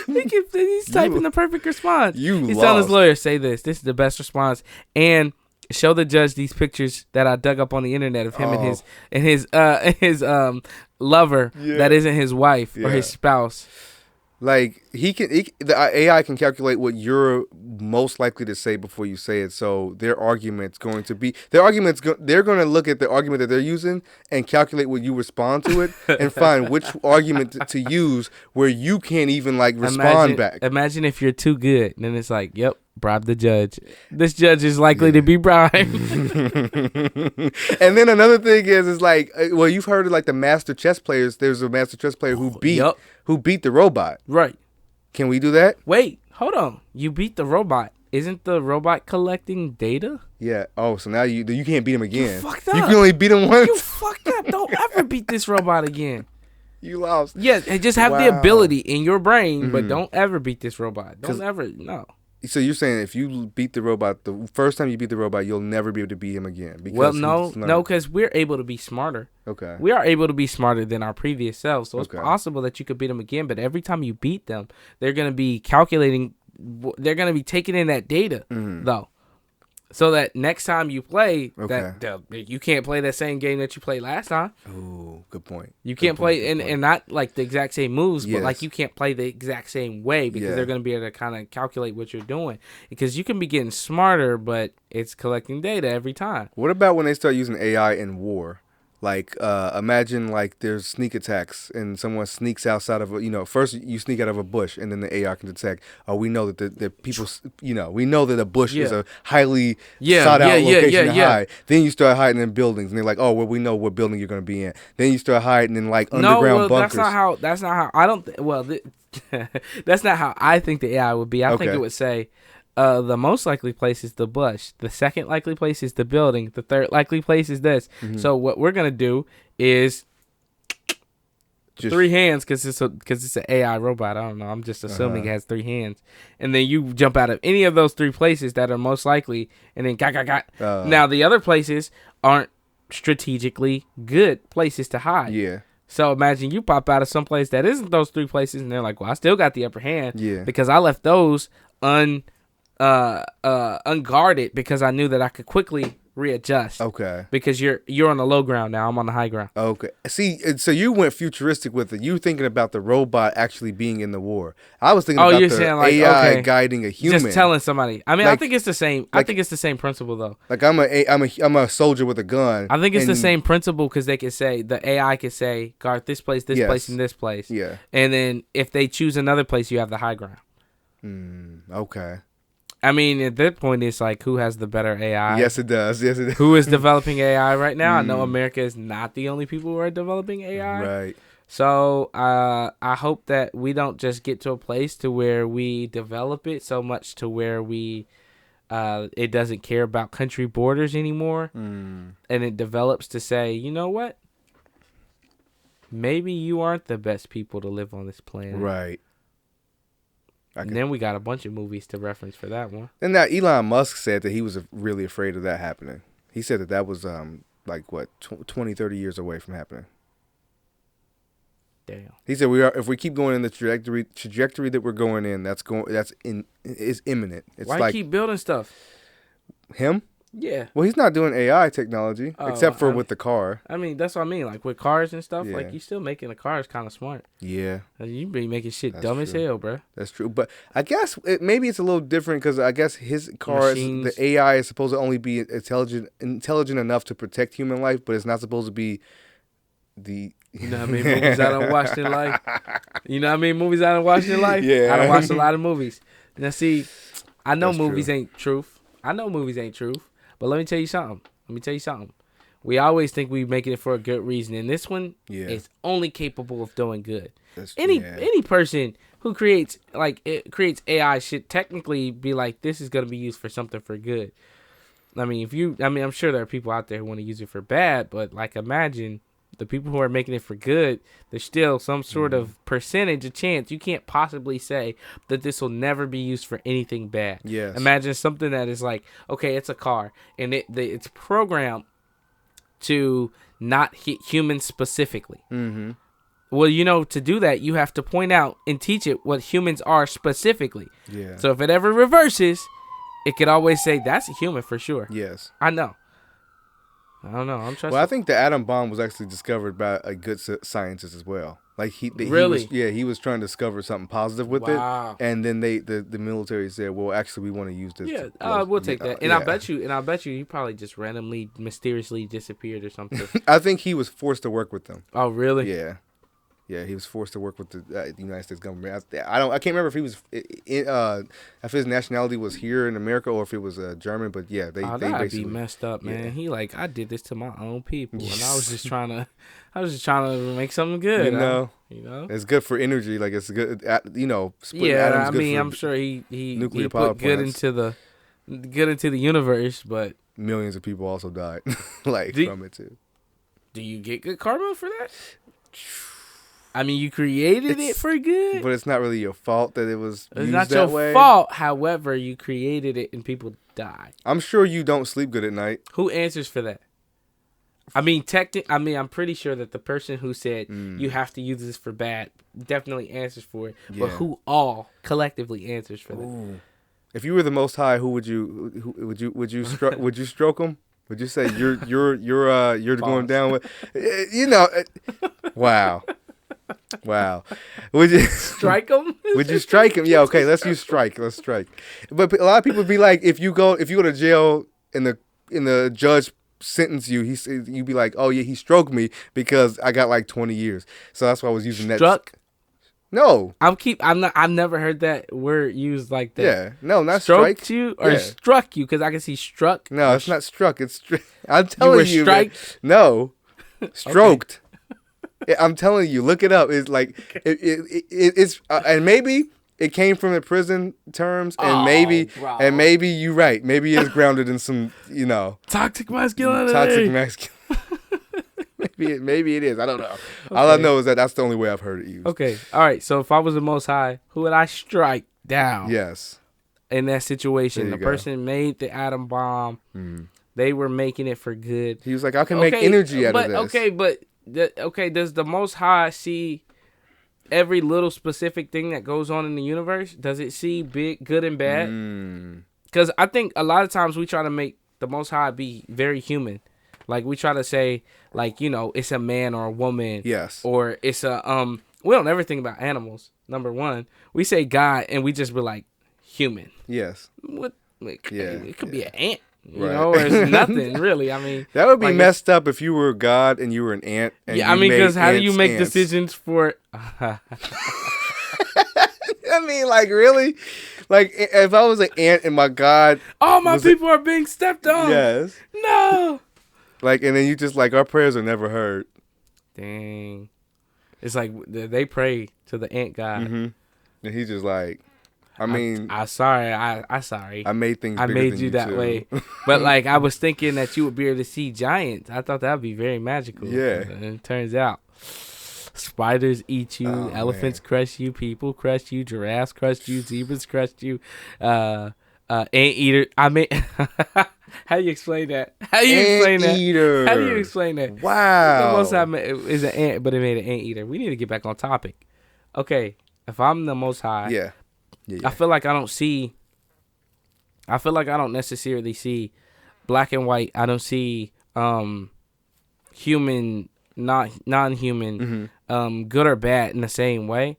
He's typing the perfect response. He's telling his lawyer, say this. This is the best response. And show the judge these pictures that I dug up on the internet of him and his lover that isn't his wife or his spouse. Like the AI can calculate what you're most likely to say before you say it. So they're going to look at the argument that they're using and calculate what you respond to it and find which argument to use where you can't even like respond back. Imagine if you're too good, and then it's like, yep, bribe the judge. This judge is likely to be bribed. And then another thing is like, well, you've heard of like the master chess players. There's a master chess player who beat the robot. Right. Can we do that? Wait, hold on. You beat the robot. Isn't the robot collecting data? Yeah. Oh, so now you can't beat him again. You fucked up. You can only beat him once. You fucked up. Don't ever beat this robot again. You lost. Yeah, and just have the ability in your brain, but don't ever beat this robot. Don't ever, no. So you're saying if you beat the robot, the first time you beat the robot, you'll never be able to beat him again? Well, no, because we're able to be smarter. Okay. We are able to be smarter than our previous selves, so it's possible that you could beat them again. But every time you beat them, they're going to be calculating. They're going to be taking in that data, though, so that next time you play, that you can't play that same game that you played last time. Oh, good point. You can't play and not like the exact same moves, but like you can't play the exact same way because they're going to be able to kind of calculate what you're doing. Because you can be getting smarter, but it's collecting data every time. What about when they start using AI in war? Like, imagine like there's sneak attacks and someone sneaks outside of first you sneak out of a bush and then the AI can detect. Oh, we know that the people, we know that a bush is a highly sought out location to hide. Then you start hiding in buildings and they're like, oh, well, we know what building you're going to be in. Then you start hiding in like underground bunkers. That's not how I don't. That's not how I think the AI would be. I think it would say. The most likely place is the bush. The second likely place is the building. The third likely place is this. So what we're gonna do is just 3 hands because it's an AI robot. I don't know. I'm just assuming it has 3 hands, and then you jump out of any of those 3 places that are most likely, and then got. Now the other places aren't strategically good places to hide. Yeah. So imagine you pop out of some place that isn't those 3 places, and they're like, "Well, I still got the upper hand because I left those unguarded because I knew that I could quickly readjust. Okay. Because you're on the low ground now. I'm on the high ground. Okay. See, so you went futuristic with it. You were thinking about the robot actually being in the war. I was thinking about the AI guiding a human. Just telling somebody. I mean, I think it's the same. I think it's the same principle though. Like I'm a soldier with a gun. I think it's the same principle because they can say the AI can say guard this place, this place, and this place. Yeah. And then if they choose another place, you have the high ground. Okay. I mean, at that point, it's like, who has the better AI? Yes, it does. Who is developing AI right now? I know America is not the only people who are developing AI. Right. So I hope that we don't just get to a place to where we develop it so much to where we it doesn't care about country borders anymore. And it develops to say, you know what? Maybe you aren't the best people to live on this planet. Right. And then we got a bunch of movies to reference for that one. And now Elon Musk said that he was really afraid of that happening. He said that was 20, 30 years away from happening. Damn. He said if we keep going in the trajectory that we're going in, is imminent. It's Why keep building stuff? Him? Yeah. Well, he's not doing AI technology except for with the car. I mean, that's what I mean. Like with cars and stuff, like you still making the cars kind of smart. Yeah. You be making shit dumb as hell, bro. That's true. But I guess maybe it's a little different because I guess his cars, the AI is supposed to only be intelligent enough to protect human life, but it's not supposed to be the... You know how many movies I done watched in life? You know how many movies I done watched in life? Yeah. I done watched a lot of movies. Now, see, I know movies ain't truth. But let me tell you something. We always think we're making it for a good reason. And this one is only capable of doing good. Any person who creates AI should technically be like, this is going to be used for something for good. I mean, I'm sure there are people out there who want to use it for bad, but like imagine the people who are making it for good, there's still some sort of percentage of chance. You can't possibly say that this will never be used for anything bad. Yes. Imagine something that is like, okay, it's a car, and it's programmed to not hit humans specifically. Mm-hmm. Well, to do that, you have to point out and teach it what humans are specifically. Yeah. So if it ever reverses, it could always say that's a human for sure. Yes. I know. I don't know. I'm trusting. Well, I think the atom bomb was actually discovered by a good scientist as well. Like Really? He was trying to discover something positive with it, and then the military said, "Well, actually, we want to use this." Yeah, we'll take that. And I bet you, he probably just randomly, mysteriously disappeared or something. I think he was forced to work with them. Oh, really? Yeah. Yeah, he was forced to work with the United States government. I can't remember if he was if his nationality was here in America or if it was German. But yeah, they that'd be messed up, man. Yeah. He like, I did this to my own people, and I was just trying to make something good. You know, it's good for energy. Like it's good, Yeah, I mean, I'm sure he put good into the universe, but millions of people also died from it too. Do you get good karma for that? I mean, you created it for good. But it's not really your fault that it was it's used not that your way. fault. However, you created it and people die. I'm sure you don't sleep good at night. Who answers for that? I mean, I'm pretty sure that the person who said you have to use this for bad definitely answers for it. Yeah. But who all collectively answers for that? Ooh. If you were the Most High, who would you would you stroke him? Would you say you're going down with? Wow. Wow. Would you strike him? Would you strike him? Yeah, okay, let's use strike. Let's strike. But a lot of people be like, if you go to jail and the judge sentence you, you'd be like, oh yeah, he stroked me because I got like 20 years. So that's why I was using that. Struck? No. I've never heard that word used like that. Yeah. No, not stroked strike. You or struck you, because I can see struck. No, it's not struck. It's I'm telling you. Striked? No. Stroked. Okay. I'm telling you, look it up. It's like it's and maybe it came from the prison terms, and maybe you're right. Maybe it's grounded in some, toxic masculinity. Toxic masculinity. Maybe it is. I don't know. Okay. All I know is that's the only way I've heard it used. Okay. All right. So if I was the Most High, who would I strike down? Yes. In that situation, the person made the atom bomb. They were making it for good. He was like, I can make energy out of this. Okay, does the Most High see every little specific thing that goes on in the universe? Does it see big, good, and bad? Because I think a lot of times we try to make the Most High be very human. Like, we try to say, like, it's a man or a woman. Yes. Or it's a, we don't ever think about animals, number one. We say God, and we just be like, human. Yes. It could be an ant. Or it's nothing, really. I mean, that would be messed up if you were God and you were an ant. And because how do you make decisions for? I mean, like, really? Like, if I was an ant and my God, all my people are being stepped on. Yes. No. Like, and then you just like, our prayers are never heard. Dang. It's like they pray to the ant God, and he's just like, I mean, I'm sorry. I made things. I made you that way, but like I was thinking that you would be able to see giants. I thought that would be very magical. Yeah, and it turns out spiders eat you, elephants crush you, people crush you, giraffes crush you, zebras crush you, anteater. I mean, how do you explain that? How do you explain that? Wow. The Most High is an ant, but it made an anteater. We need to get back on topic. Okay, if I'm the Most High, yeah. I feel like I don't necessarily see black and white. I don't see human, non-human, good or bad in the same way.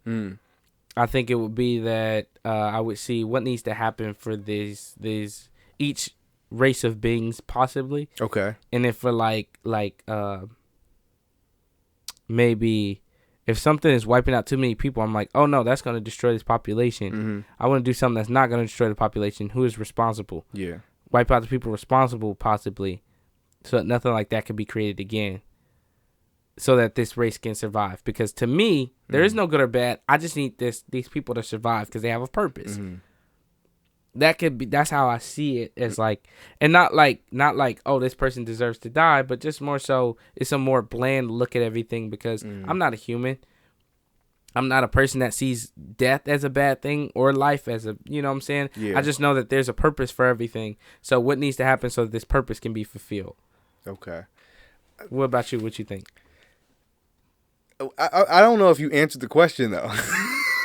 I think it would be that I would see what needs to happen for these each race of beings possibly. Okay. And if for maybe if something is wiping out too many people, I'm like, oh no, that's going to destroy this population. I want to do something that's not going to destroy the population. Who is responsible? Yeah. Wipe out the people responsible, possibly, so that nothing like that can be created again, so that this race can survive. Because to me, there is no good or bad. I just need these people to survive because they have a purpose. That's how I see it, as like, and not like, oh, this person deserves to die, but just more so it's a more bland look at everything, because I'm not a human. I'm not a person that sees death as a bad thing or life as a, you know what I'm saying? Yeah. I just know that there's a purpose for everything. So what needs to happen so that this purpose can be fulfilled? Okay. What about you? What you think? I don't know if you answered the question though.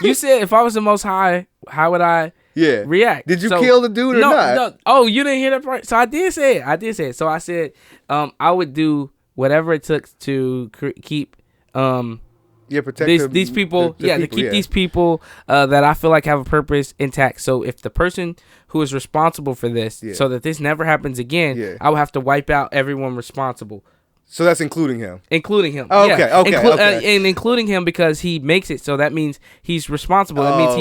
You said if I was the Most High, how would I react. Did you kill the dude or not? No. Oh, you didn't hear that part? So I did say it. So I said I would do whatever it took to keep protect these people. To keep these people that I feel like have a purpose intact. So if the person who is responsible for this, so that this never happens again, I would have to wipe out everyone responsible. So that's including him. Oh, okay. And including him because he makes it. So that means he's responsible. That means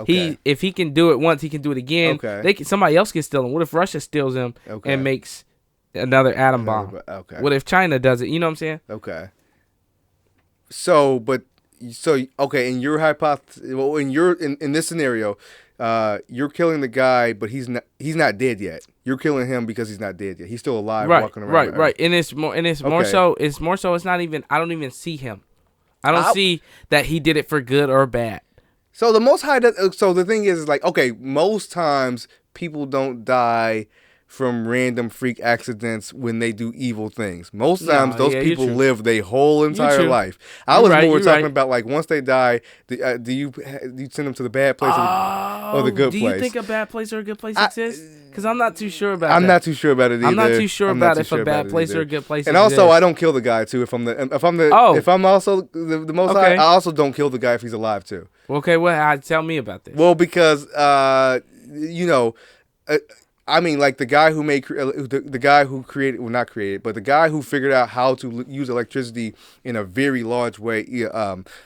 he if he can do it once, he can do it again. Somebody else can steal him. What if Russia steals him and makes another atom bomb? What if China does it? You know what I'm saying? Okay. So in your hypothesis, in this scenario, you're killing the guy, but he's not dead yet. You're killing him because he's not dead yet. He's still alive, walking around. Right. And it's more so. It's not even. I don't even see him. I don't see that he did it for good or bad. So the Most High. So the thing is, like, okay, most times people don't die from random freak accidents when they do evil things. Most times those people live their whole entire life. I was more talking about, like, once they die, do you send them to the bad place or the good place? Do you think a bad place or a good place exists? Because I'm not too sure about that. I'm not too sure about it either. I'm not too sure about if a bad place or a good place exists. And also, I don't kill the guy too. If I'm also the Most High, I also don't kill the guy if he's alive too. Okay, well, tell me about this. Well, because I mean, like, the guy who made the guy who created, well, not created, but the guy who figured out how to use electricity in a very large way,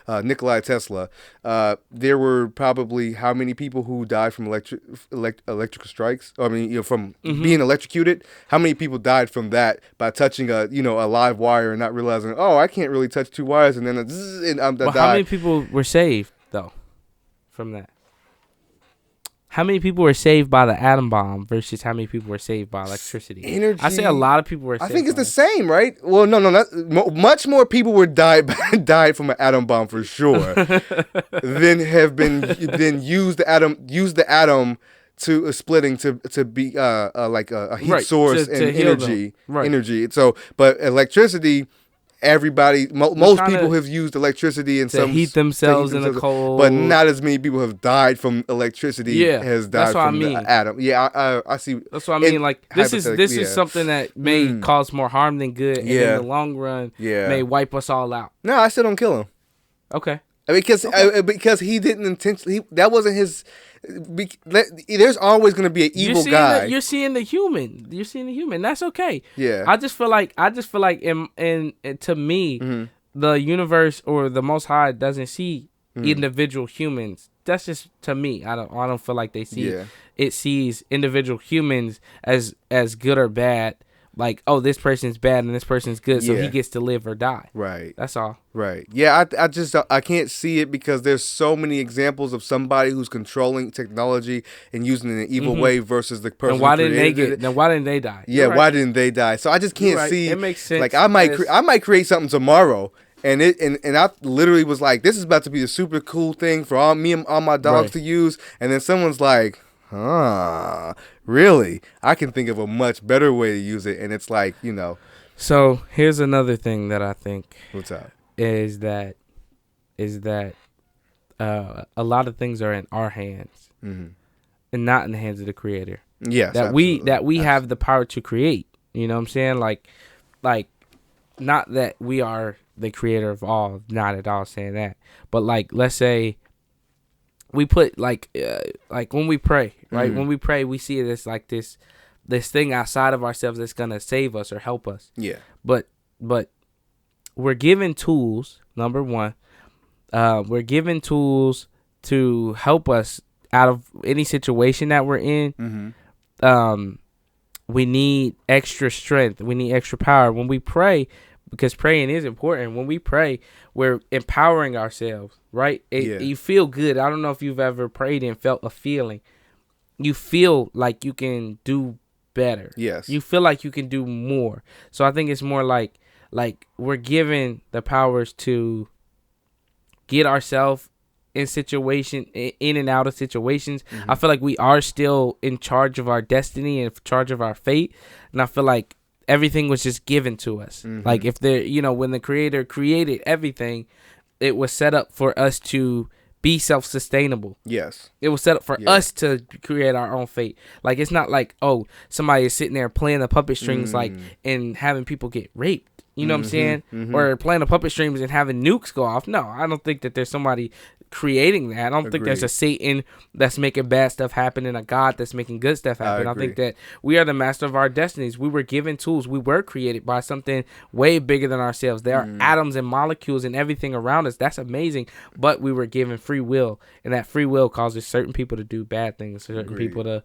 Nikola Tesla. There were probably how many people who died from electrical strikes? I mean, from being electrocuted. How many people died from that by touching a live wire and not realizing, oh, I can't really touch two wires, and then how many people were saved though from that? How many people were saved by the atom bomb versus how many people were saved by electricity? Energy. I say a lot of people were saved. I think it's the same, right? Well, no, much more people were died from an atom bomb for sure than use the atom to splitting to be like a heat source and energy. So, but electricity. Everybody, most people have used electricity and heat themselves in the cold, but not as many people have died from electricity. Has died from the atom. Yeah, I see. That's what I mean. Like, this is something that may cause more harm than good, and in the long run, may wipe us all out. No, I still don't kill him. Okay. Because he didn't intentionally. That wasn't his. There's always going to be an evil guy. You're seeing the human. That's okay. Yeah. I just feel like in to me, the universe or the Most High doesn't see individual humans. That's just to me. I don't feel like they see. Yeah. It sees individual humans as good or bad. Like, oh, this person's bad and this person's good, so he gets to live or die. Right. That's all. Right. Yeah, I can't see it because there's so many examples of somebody who's controlling technology and using it in an evil way versus the person why didn't they die? Yeah, why didn't they die? So I just can't see. It makes sense. Like, I might create something tomorrow. And I literally was like, this is about to be a super cool thing for all my dogs to use. And then someone's like, really? I can think of a much better way to use it. And it's like, So here's another thing that I think. What's up? Is that a lot of things are in our hands and not in the hands of the Creator. Yes, that we have the power to create. You know what I'm saying? Like not that we are the creator of all. Not at all saying that. But, like, let's say we put like when we pray, right? When we pray, we see it as like this thing outside of ourselves that's gonna save us or help us. Yeah. But we're given tools. Number one, we're given tools to help us out of any situation that we're in. We need extra strength. We need extra power when we pray, because praying is important. When we pray, we're empowering ourselves, right? You feel good. I don't know if you've ever prayed and felt a feeling. You feel like you can do better. Yes. You feel like you can do more. So I think it's more like we're given the powers to get ourselves in and out of situations. I feel like we are still in charge of our destiny and in charge of our fate. And I feel like everything was just given to us. Like, if when the Creator created everything, it was set up for us to be self-sustainable. Yes. It was set up for us to create our own fate. Like, it's not like, oh, somebody is sitting there playing the puppet strings, like, and having people get raped. You know what I'm saying? Or playing the puppet strings and having nukes go off. No, I don't think that there's somebody creating that. I don't think there's a Satan that's making bad stuff happen and a God that's making good stuff happen. I think that we are the master of our destinies. We were given tools. We were created by something way bigger than ourselves. There are atoms and molecules and everything around us. That's amazing. But we were given free will, and that free will causes certain people to do bad things, certain people to.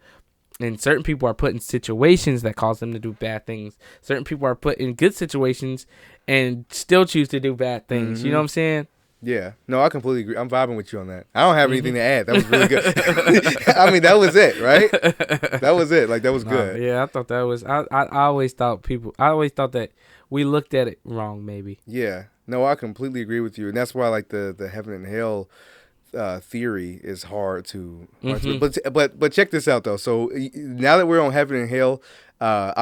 And certain people are put in situations that cause them to do bad things. Certain people are put in good situations and still choose to do bad things. You know what I'm saying? Yeah. No, I completely agree. I'm vibing with you on that. I don't have anything to add. That was really good. I mean, that was it, right? That was it. Like, that was good. Yeah, I thought that was... I always thought that we looked at it wrong, maybe. Yeah. No, I completely agree with you. And that's why, like, the heaven and hell... theory is hard to but check this out though. So now that we're on heaven and hell, I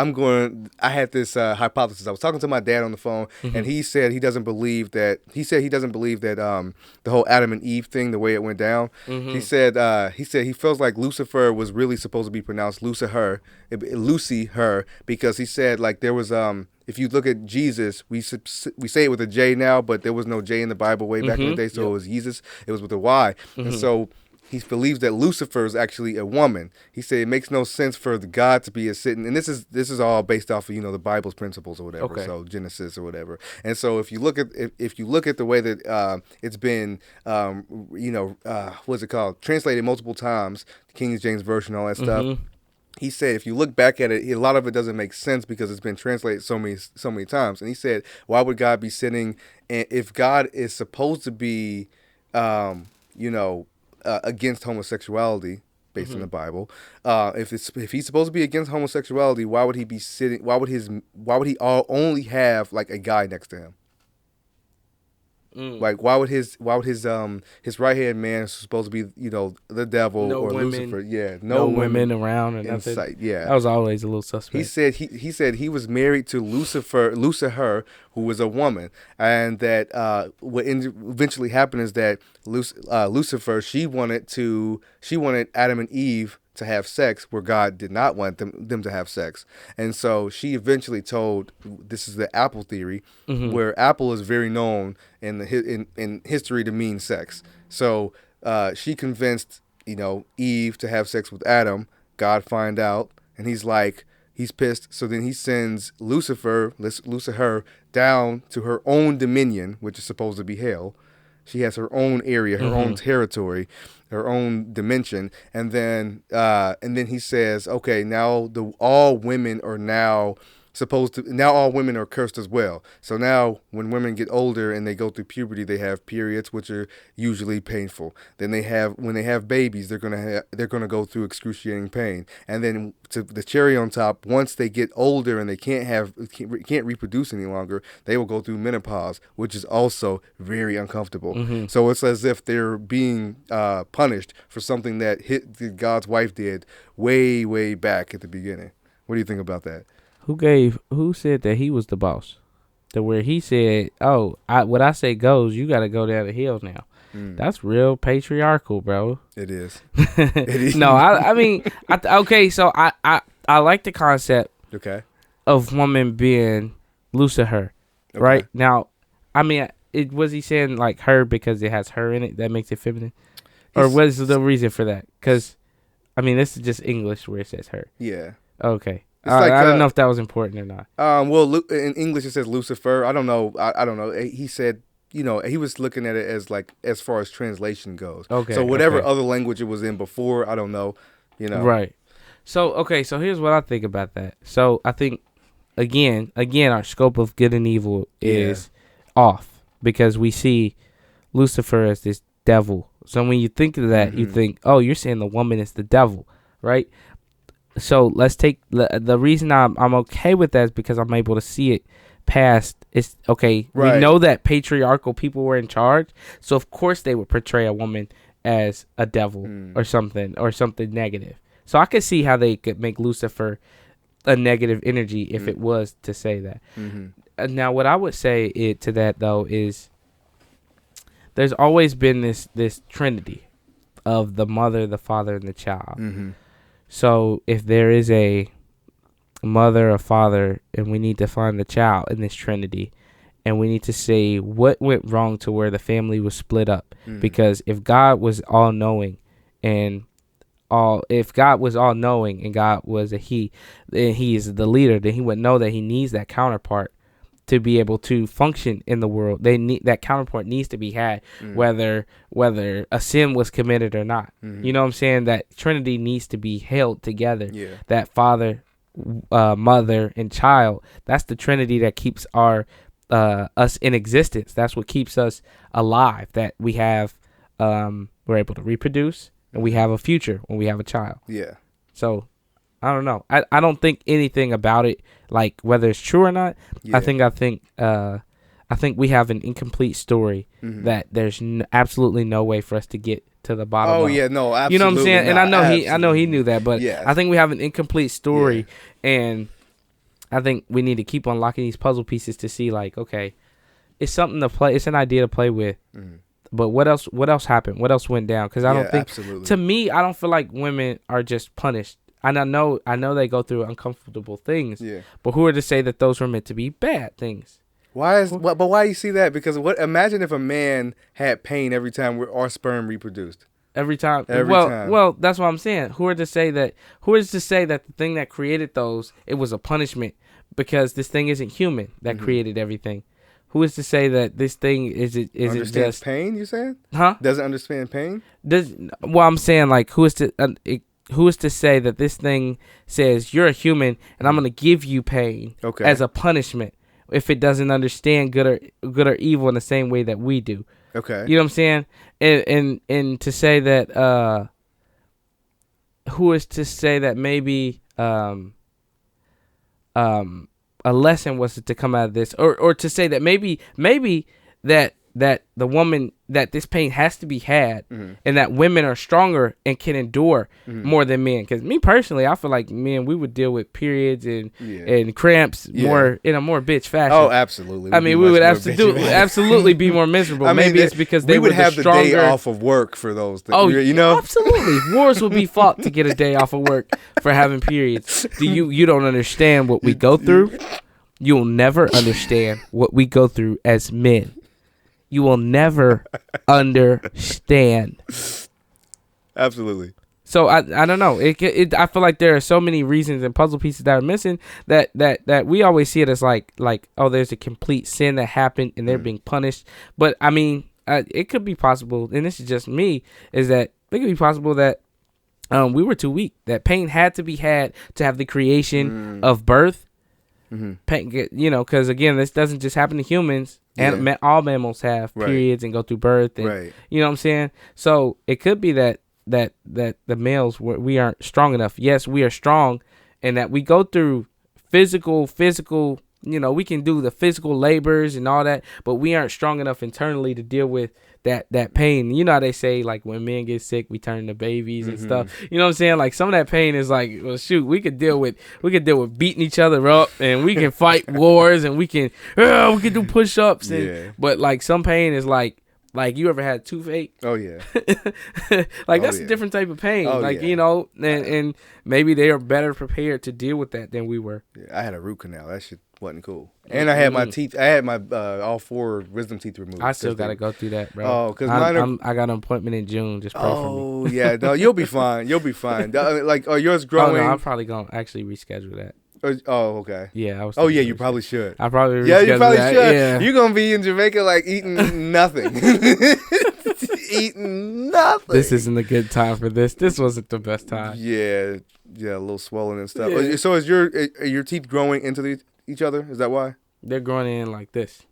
had this hypothesis. I was talking to my dad on the phone, and he said he doesn't believe that the whole Adam and Eve thing, the way it went down. He said he feels like Lucifer was really supposed to be pronounced Lucifer, because he said, like, there was if you look at Jesus, we say it with a J now, but there was no J in the Bible way back in the day, so it was Jesus. It was with a Y. And so he believes that Lucifer is actually a woman. He said it makes no sense for the God to be a sitting, and this is all based off of, the Bible's principles or whatever, so Genesis or whatever. And so if you look at the way that it's been what's it called, translated multiple times, the King James Version, all that stuff. He said, if you look back at it, a lot of it doesn't make sense because it's been translated so many times. And he said, why would God be sitting? And if God is supposed to be, against homosexuality, based on the Bible, if he's supposed to be against homosexuality, why would he be sitting? Why would he only have like a guy next to him? Like, why would his right hand man is supposed to be, the devil or women, Lucifer? Yeah, no women around or nothing. Sight. Yeah, that was always a little suspect. He said he was married to Lucifer, who was a woman, and that what eventually happened is that Lucifer, she wanted Adam and Eve to have sex where God did not want them to have sex. And so she eventually told, this is the apple theory, where apple is very known in history to mean sex. So she convinced, Eve to have sex with Adam. God find out, and he's pissed. So then he sends Lucifer down to her own dominion, which is supposed to be hell. She has her own area, her own territory, her own dimension, and then he says, okay, now all women are cursed as well. So now when women get older and they go through puberty, they have periods, which are usually painful. Then when they have babies, they're gonna go through excruciating pain. And then to the cherry on top, once they get older and they can't reproduce any longer, they will go through menopause, which is also very uncomfortable. So it's as if they're being punished for something that God's wife did way, way back at the beginning. What do you think about that? Who said that he was the boss? To where he said, "Oh, what I say goes. You got to go down the hill now." That's real patriarchal, bro. It is. It is. No, I mean, okay. So I like the concept. Okay. Of woman being Lucifer, right? Now, I mean, was he saying like her because it has her in it that makes it feminine, or what is the reason for that? Because, I mean, this is just English where it says her. Yeah. Okay. I don't know if that was important or not. Well, in English it says Lucifer. I don't know. I don't know. He said, he was looking at it as far as translation goes. Okay. So whatever other language it was in before, I don't know. Right. So so here's what I think about that. So I think again, our scope of good and evil is off because we see Lucifer as this devil. So when you think of that, you think, oh, you're saying the woman is the devil, right? So let's take the reason I'm okay with that is because I'm able to see it past. It's okay. Right. We know that patriarchal people were in charge, so of course they would portray a woman as a devil or something negative. So I could see how they could make Lucifer a negative energy if it was to say that. Now, what I would say to that though is there's always been this trinity of the mother, the father, and the child. Mm-hmm. So if there is a mother, a father, and we need to find the child in this trinity, and we need to say what went wrong to where the family was split up. Mm-hmm. Because if God was all knowing and God was a he, and he is the leader, then he would know that he needs that counterpart to be able to function in the world. That counterpart needs to be had, whether a sin was committed or not. Mm-hmm. You know what I'm saying? That Trinity needs to be held together. Yeah. That father, mother, and child. That's the Trinity that keeps us in existence. That's what keeps us alive. That we have, we're able to reproduce, and we have a future when we have a child. Yeah. So, I don't know. I don't think anything about it, like whether it's true or not. Yeah. I think we have an incomplete story that there's absolutely no way for us to get to the bottom. Oh yeah, no, absolutely. You know what I'm saying? Not. And I know he knew that, but I think we have an incomplete story, and I think we need to keep unlocking these puzzle pieces to see, like, okay, it's something to play. It's an idea to play with. Mm-hmm. But what else happened? What else went down? Because I don't think, to me, I don't feel like women are just punished. And I know they go through uncomfortable things. Yeah. But who are to say that those were meant to be bad things? Why you see that? Because imagine if a man had pain every time our sperm reproduced. Every time. Well, that's what I'm saying. Who is to say that the thing that created those, it was a punishment because this thing isn't human that created everything? Who is to say that this thing isn't just pain? You saying? Huh? Doesn't understand pain? I'm saying, like, who is to say that this thing says you're a human and I'm gonna give you pain as a punishment if it doesn't understand good or evil in the same way that we do? Okay. You know what I'm saying? And to say that who is to say that maybe a lesson was to come out of this, or to say that maybe that the woman, that this pain has to be had, and that women are stronger and can endure more than men. Because me personally, I feel like men, we would deal with periods and cramps more in a more bitch fashion. Oh, absolutely. I mean, we would absolutely be more miserable. I mean, maybe it's because they would have the day off of work for those things. Oh, you know, absolutely. Wars would be fought to get a day off of work for having periods. You don't understand what we go through. You'll never understand what we go through as men. You will never understand. Absolutely. So I don't know. I feel like there are so many reasons and puzzle pieces that are missing that we always see it as like oh, there's a complete sin that happened and they're being punished. But I mean, it could be possible, and this is just me, is that it could be possible that we were too weak. That pain had to be had to have the creation of birth. Pain, you know, because again, this doesn't just happen to humans. And all mammals have periods and go through birth, and you know what I'm saying. So it could be that the males, we aren't strong enough. Yes, we are strong, and that we go through physical. You know, we can do the physical labors and all that, but we aren't strong enough internally to deal with that pain. You know how they say, like, when men get sick, we turn to babies and stuff. You know what I'm saying? Like, some of that pain is like, well, shoot, we could deal with beating each other up, and we can fight wars, and we can do push-ups, but like some pain is like you ever had toothache? Oh yeah. That's a different type of pain. You know, and maybe they are better prepared to deal with that than we were. Yeah, I had a root canal. That shit wasn't cool. And I had my teeth. I had my all 4 wisdom teeth removed. I still gotta go through that, bro. Oh, because I got an appointment in June. Just pray for me. Oh yeah, no, you'll be fine. You'll be fine. Like, are yours growing? Oh no, I'm probably gonna actually reschedule that. Oh, okay. Yeah, I was. Oh yeah, you probably should. I probably. Yeah, you probably that. should. Yeah. You're gonna be in Jamaica like eating nothing. Eating nothing. This isn't a good time for this. This wasn't the best time. Yeah, a little swollen and stuff. Yeah. So is your teeth growing into each other? Is that why? They're growing in like this.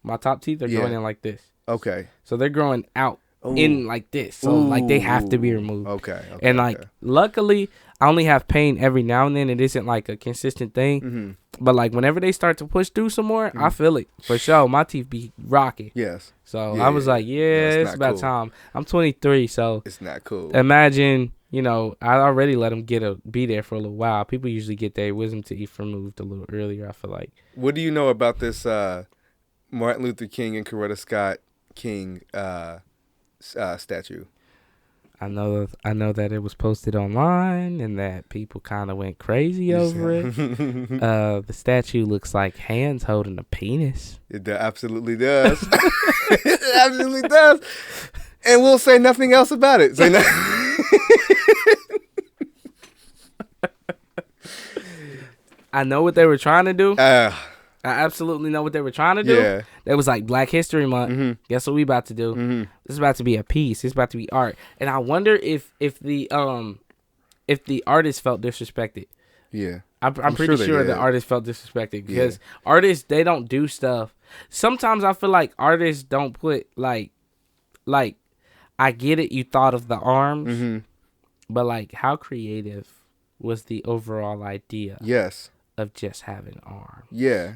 My top teeth are growing in like this. Okay. So they're growing out in like this. So like they have to be removed. Okay. And like luckily, I only have pain every now and then. It isn't like a consistent thing. But like whenever they start to push through some more, I feel it for sure. My teeth be rocking. Yes. So I was like, it's about time. I'm 23, so it's not cool. Imagine, you know, I already let them be there for a little while. People usually get their wisdom teeth removed a little earlier, I feel like. What do you know about this Martin Luther King and Coretta Scott King statue? I know that it was posted online and that people kind of went crazy over it. The statue looks like hands holding a penis. It absolutely does. It absolutely does. And we'll say nothing else about it. Say I know what they were trying to do. I absolutely know what they were trying to do. Yeah. That was like Black History Month. Mm-hmm. Guess what we about to do? Mm-hmm. This is about to be a piece. This is about to be art. And I wonder if the artist felt disrespected. Yeah. I'm pretty sure the artist felt disrespected because artists, they don't do stuff. Sometimes I feel like artists don't put like I get it, you thought of the arms, mm-hmm. but like how creative was the overall idea? Yes. Of just having arms. Yeah.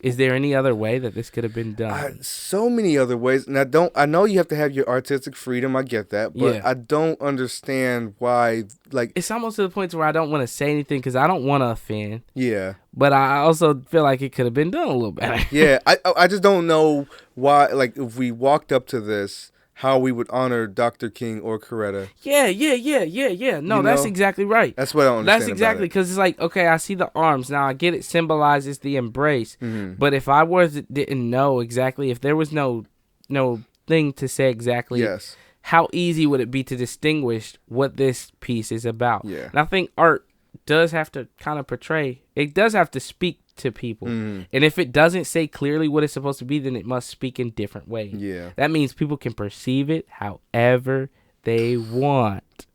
Is there any other way that this could have been done? So many other ways. And I know you have to have your artistic freedom. I get that. But I don't understand why. Like, it's almost to the point where I don't want to say anything because I don't want to offend. Yeah. But I also feel like it could have been done a little better. Yeah. I just don't know why. Like, if we walked up to this, how we would honor Dr. King or Coretta. Yeah. No, that's exactly right. That's what I don't understand. That's exactly because it's like, okay, I see the arms. Now I get it symbolizes the embrace. Mm-hmm. But if I didn't know exactly, if there was no thing to say exactly, how easy would it be to distinguish what this piece is about? Yeah. And I think art does have to kind of portray, it does have to speak to people. And if it doesn't say clearly what it's supposed to be, then it must speak in different ways. Yeah. That means people can perceive it however they want.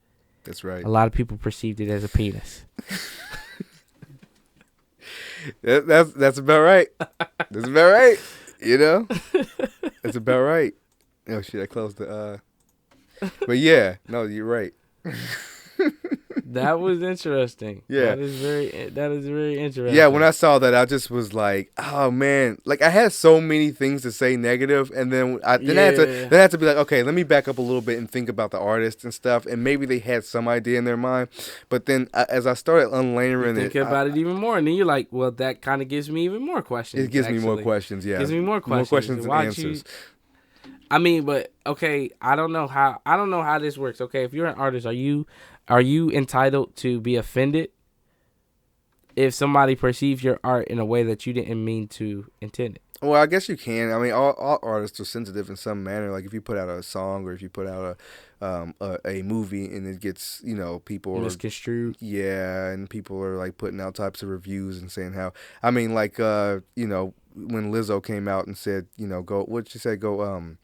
That's right. A lot of people perceived it as a penis. That's about right. That's about right. You know? That's about right. Oh shit, I closed the but yeah, no, you're right. That was interesting. Yeah. That is very interesting. Yeah, when I saw that, I just was like, oh man. Like, I had so many things to say negative, and then I had to be like, okay, let me back up a little bit and think about the artist and stuff, and maybe they had some idea in their mind. But then as I started unlayering it, about it even more, and then you're like, well, that kind of gives me even more questions. It gives me more questions, yeah. It gives me more questions. More questions and answers. I mean, but okay, I don't know how this works. Okay, if you're an artist, are you entitled to be offended if somebody perceives your art in a way that you didn't mean to intend it? Well, I guess you can. I mean, all artists are sensitive in some manner. Like if you put out a song or if you put out a movie and it gets, people misconstrued. Yeah, and people are like putting out types of reviews and saying how. I mean, like when Lizzo came out and said, go. What'd she say? Go.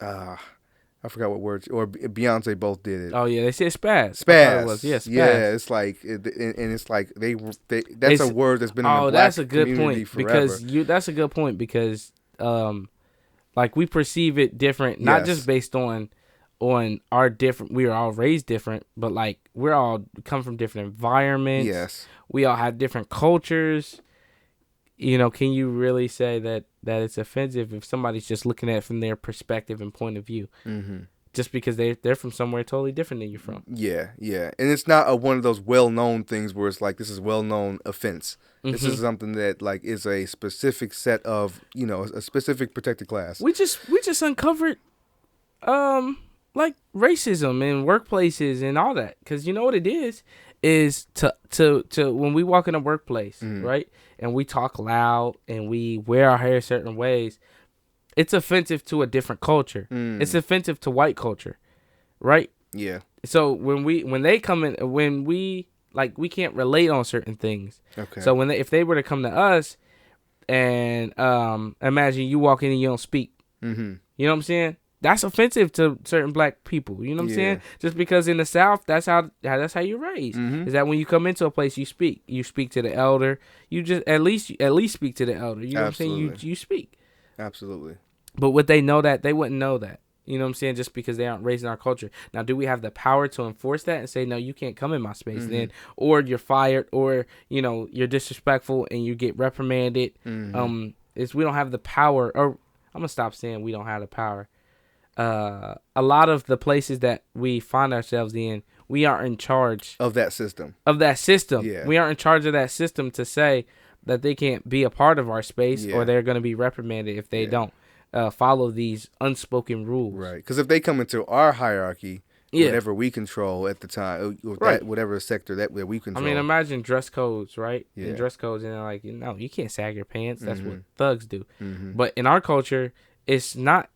I forgot what words, or Beyonce both did it. Oh yeah, they said spaz. Spaz. It was. Yeah, spaz. Yeah, it's like, and it's like that's a word that's been in the black community forever. That's a good point because, like we perceive it different, not just based on our different. We are all raised different, but like we're all come from different environments. Yes, we all have different cultures. Can you really say that it's offensive if somebody's just looking at it from their perspective and point of view? Mm-hmm. Just because they're from somewhere totally different than you're from. Yeah. And it's not one of those well-known things where it's like, this is well-known offense. Mm-hmm. This is something that like is a specific set of, a specific protected class. We just uncovered like racism in workplaces and all that. Because you know what it is to when we walk in a workplace, right? And we talk loud and we wear our hair certain ways, it's offensive to a different culture. It's offensive to white culture, right? Yeah. So when they come in, when we can't relate on certain things. Okay. So if they were to come to us and imagine you walk in and you don't speak, you know what I'm saying? That's offensive to certain black people. You know what I'm saying? Just because in the South, that's how you're raised. Is that when you come into a place, you speak. You speak to the elder. You just at least speak to the elder. You know Absolutely. what I'm saying? You speak. Absolutely. But would they know that? They wouldn't know that. You know what I'm saying? Just because they aren't raised in our culture. Now, do we have the power to enforce that and say, no, you can't come in my space then? Or you're fired, or, you're disrespectful and you get reprimanded. We don't have the power, or I'm going to stop saying we don't have the power. A lot of the places that we find ourselves in, we aren't in charge of that system. Yeah. We aren't in charge of that system to say that they can't be a part of our space or they're going to be reprimanded if they don't. follow these unspoken rules. Right. Because if they come into our hierarchy, whatever we control at the time, right. whatever sector that we control. I mean, imagine dress codes, right? Yeah. And dress codes, and they're like, no, you can't sag your pants. That's what thugs do. Mm-hmm. But in our culture, it's not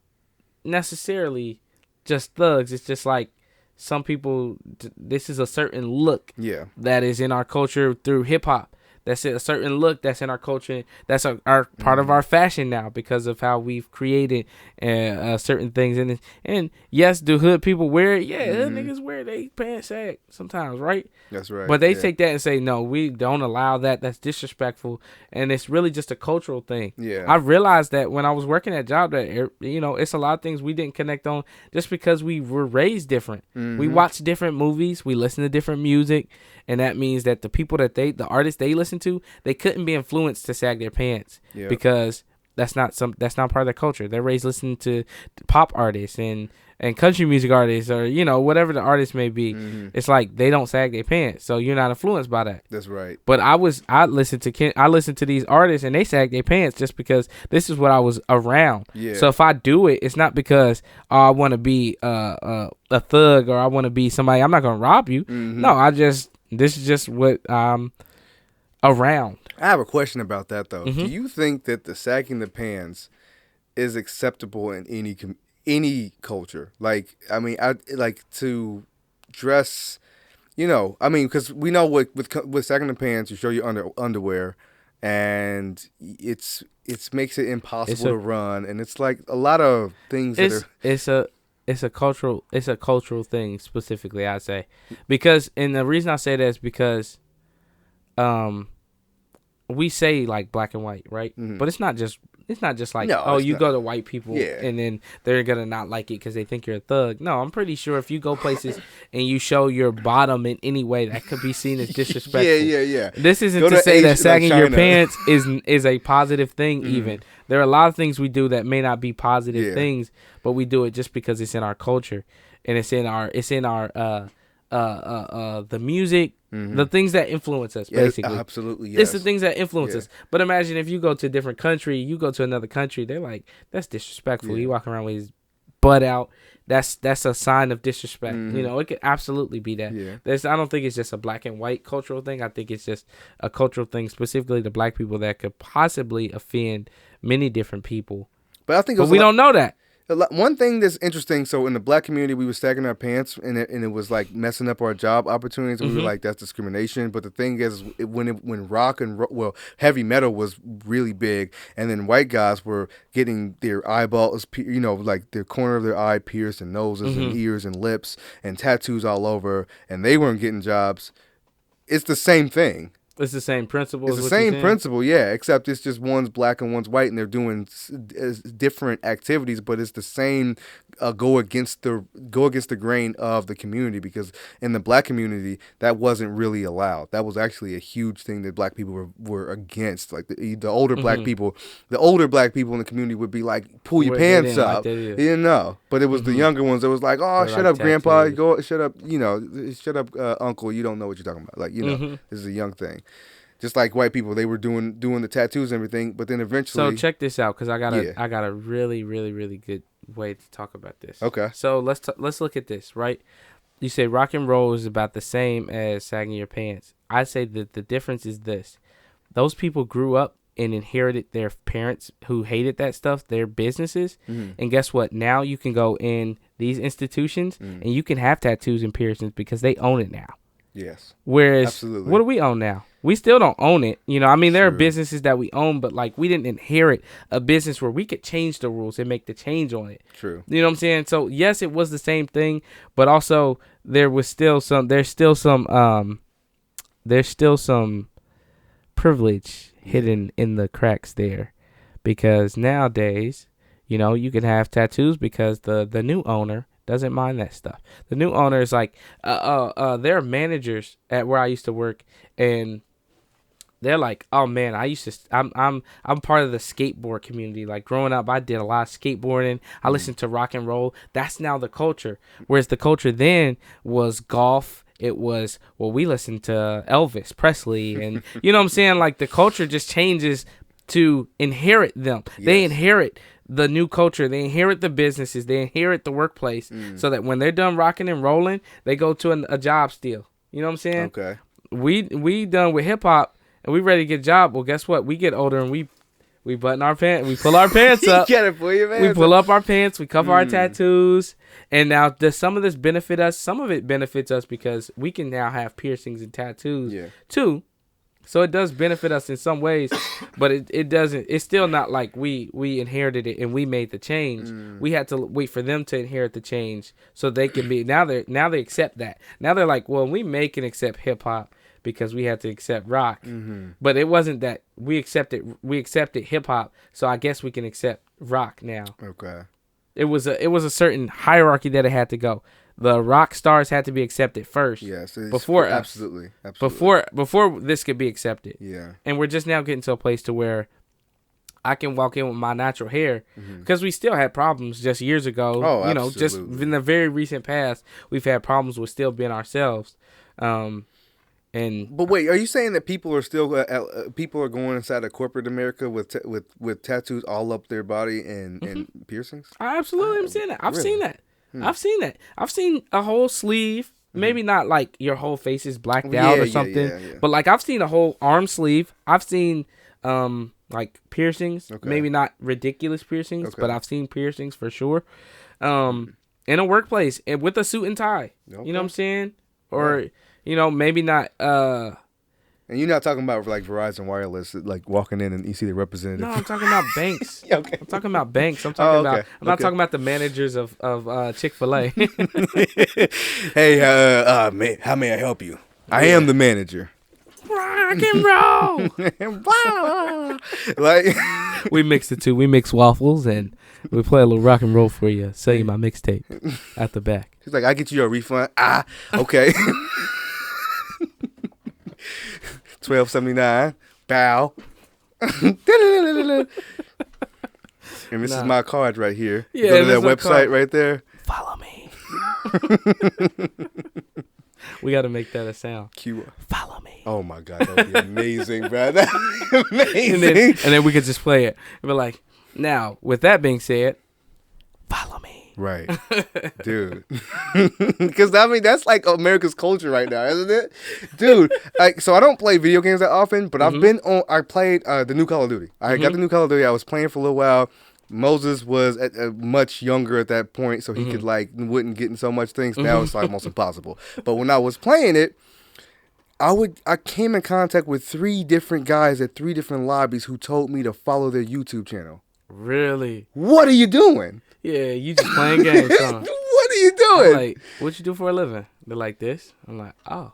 necessarily just thugs. It's just like some people, this is a certain look that is in our culture through hip hop. That's a certain look that's in our culture. That's our part of our fashion now because of how we've created certain things. And yes, do hood people wear it? Yeah, hood niggas wear they pants sag sometimes, right? That's right. But they take that and say, no, we don't allow that. That's disrespectful. And it's really just a cultural thing. Yeah. I realized that when I was working at job that, it's a lot of things we didn't connect on just because we were raised different. We watch different movies. We listen to different music. And that means that the people the artists they listen to, they couldn't be influenced to sag their pants because that's not part of their culture. They're raised listening to pop artists and country music artists or, whatever the artist may be. It's like they don't sag their pants. So you're not influenced by that. That's right. But I listened to these artists and they sag their pants just because this is what I was around. Yeah. So if I do it, it's not because I want to be a thug or I want to be somebody. I'm not going to rob you. No, this is just what I'm around. I have a question about that, though. Do you think that the sagging the pants is acceptable in any culture? Like, I mean, I like to dress, because we know with sagging the pants, you show your underwear, and it makes it impossible to run, and it's like a lot of things It's a cultural thing specifically, I'd say, because and the reason I say that is because, we say like black and white, right? But it's not just like you go to white people and then they're gonna not like it because they think you're a thug. No, I'm pretty sure if you go places and you show your bottom in any way, that could be seen as disrespectful. Yeah. This isn't to say that sagging your pants is a positive thing. Even there are a lot of things we do that may not be positive things, but we do it just because it's in our culture and it's in our the music. The things that influence us, basically. Yes, absolutely, yes. It's the things that influence us. But imagine if you go to a different country, you go to another country, they're like, that's disrespectful. He walking around with his butt out. That's a sign of disrespect. It could absolutely be that. I don't think it's just a black and white cultural thing. I think it's just a cultural thing, specifically to black people, that could possibly offend many different people. But we don't know that. One thing that's interesting, so in the black community, we were sagging our pants, and it was like messing up our job opportunities. We were like, that's discrimination. But the thing is, when rock and heavy metal was really big, and then white guys were getting their eyeballs, like the corner of their eye pierced, and noses and ears and lips and tattoos all over, and they weren't getting jobs. It's the same thing. It's the same principle. It's the same principle, yeah, except it's just one's black and one's white, and they're doing different activities, but it's the same go against the grain of the community, because in the black community that wasn't really allowed. That was actually a huge thing that black people were against. Like the older black people, in the community would be like, pull your pants up, But it was the younger ones that was like, oh, shut up, grandpa, shut up, shut up, uncle, you don't know what you're talking about. Like, this is a young thing. Just like white people, they were doing the tattoos and everything, but then eventually. So check this out, because I got a really, really, really good way to talk about this. Okay. So let's look at this, right? You say rock and roll is about the same as sagging your pants. I say that the difference is this: those people grew up and inherited their parents who hated that stuff, their businesses, and guess what? Now you can go in these institutions and you can have tattoos and piercings because they own it now. Yes. Whereas, absolutely. What do we own now? We still don't own it. There are businesses that we own, but like we didn't inherit a business where we could change the rules and make the change on it. True. You know what I'm saying? So yes, it was the same thing, but also there's still some privilege hidden in the cracks there, because nowadays, you can have tattoos because the new owner doesn't mind that stuff. The new owner is like, there are managers at where I used to work, and they're like, oh man, I'm part of the skateboard community. Like growing up, I did a lot of skateboarding. I listened to rock and roll. That's now the culture. Whereas the culture then was golf. It was, we listened to Elvis Presley, and you know what I'm saying? Like the culture just changes to inherit them. Yes. They inherit the new culture. They inherit the businesses. They inherit the workplace, so that when they're done rocking and rolling, they go to a job still. You know what I'm saying? Okay. We done with hip hop and we ready to get a job. Well, guess what? We get older and we button our pants. We pull our pants up. Get it, boy, man. We pull up our pants. We cover our tattoos. And now, does some of this benefit us? Some of it benefits us because we can now have piercings and tattoos too. So it does benefit us in some ways, but it doesn't. It's still not like we inherited it and we made the change. We had to wait for them to inherit the change so they can be. Now they accept that. Now they're like, well, we make and accept hip hop because we had to accept rock. But it wasn't that we accepted hip hop. So I guess we can accept rock now. Okay. It was a certain hierarchy that it had to go. The rock stars had to be accepted first. Yes, before absolutely. Before this could be accepted. Yeah. And we're just now getting to a place to where I can walk in with my natural hair because we still had problems just years ago. Oh, you know, just in the very recent past, we've had problems with still being ourselves. But wait, are you saying that people are still people are going inside of corporate America with tattoos all up their body and piercings? I absolutely am seeing that. I've seen that. I've seen that. I've seen a whole sleeve. Maybe not like your whole face is blacked out or something. Yeah. But like I've seen a whole arm sleeve. I've seen like piercings. Okay. Maybe not ridiculous piercings, but I've seen piercings for sure. In a workplace and with a suit and tie. Okay. You know what I'm saying? Or you know, maybe not and you're not talking about like Verizon Wireless, like walking in and you see the representative. No, I'm talking about banks. Okay. I'm talking about banks. I'm talking about. I'm not talking about the managers of Chick-fil-A. Hey, man, how may I help you? I am the manager. Rock and roll. Like we mix the two. We mix waffles and we play a little rock and roll for you. Sell you my mixtape at the back. He's like, I get you a refund. Okay. $12.79. Bow. And this is my card right here. Yeah, go to that website right there. Follow me. We got to make that a sound. QR. Follow me. Oh my God, that would be amazing, bro. That would be amazing. And then we could just play it. And be like, now, with that being said, follow me. Right. Dude. Because, I mean, that's like America's culture right now, isn't it? Dude, like, so I don't play video games that often, but I played the new Call of Duty. I got the new Call of Duty. I was playing for a little while. Moses was much younger at that point, so he could, like, wouldn't get in so much things. Now it's, like, almost impossible. But when I was playing it, I came in contact with 3 different guys at 3 different lobbies who told me to follow their YouTube channel. Really? What are you doing? Yeah, you just playing games, huh? What are you doing? I'm like, what you do for a living? They're like this. I'm like, oh,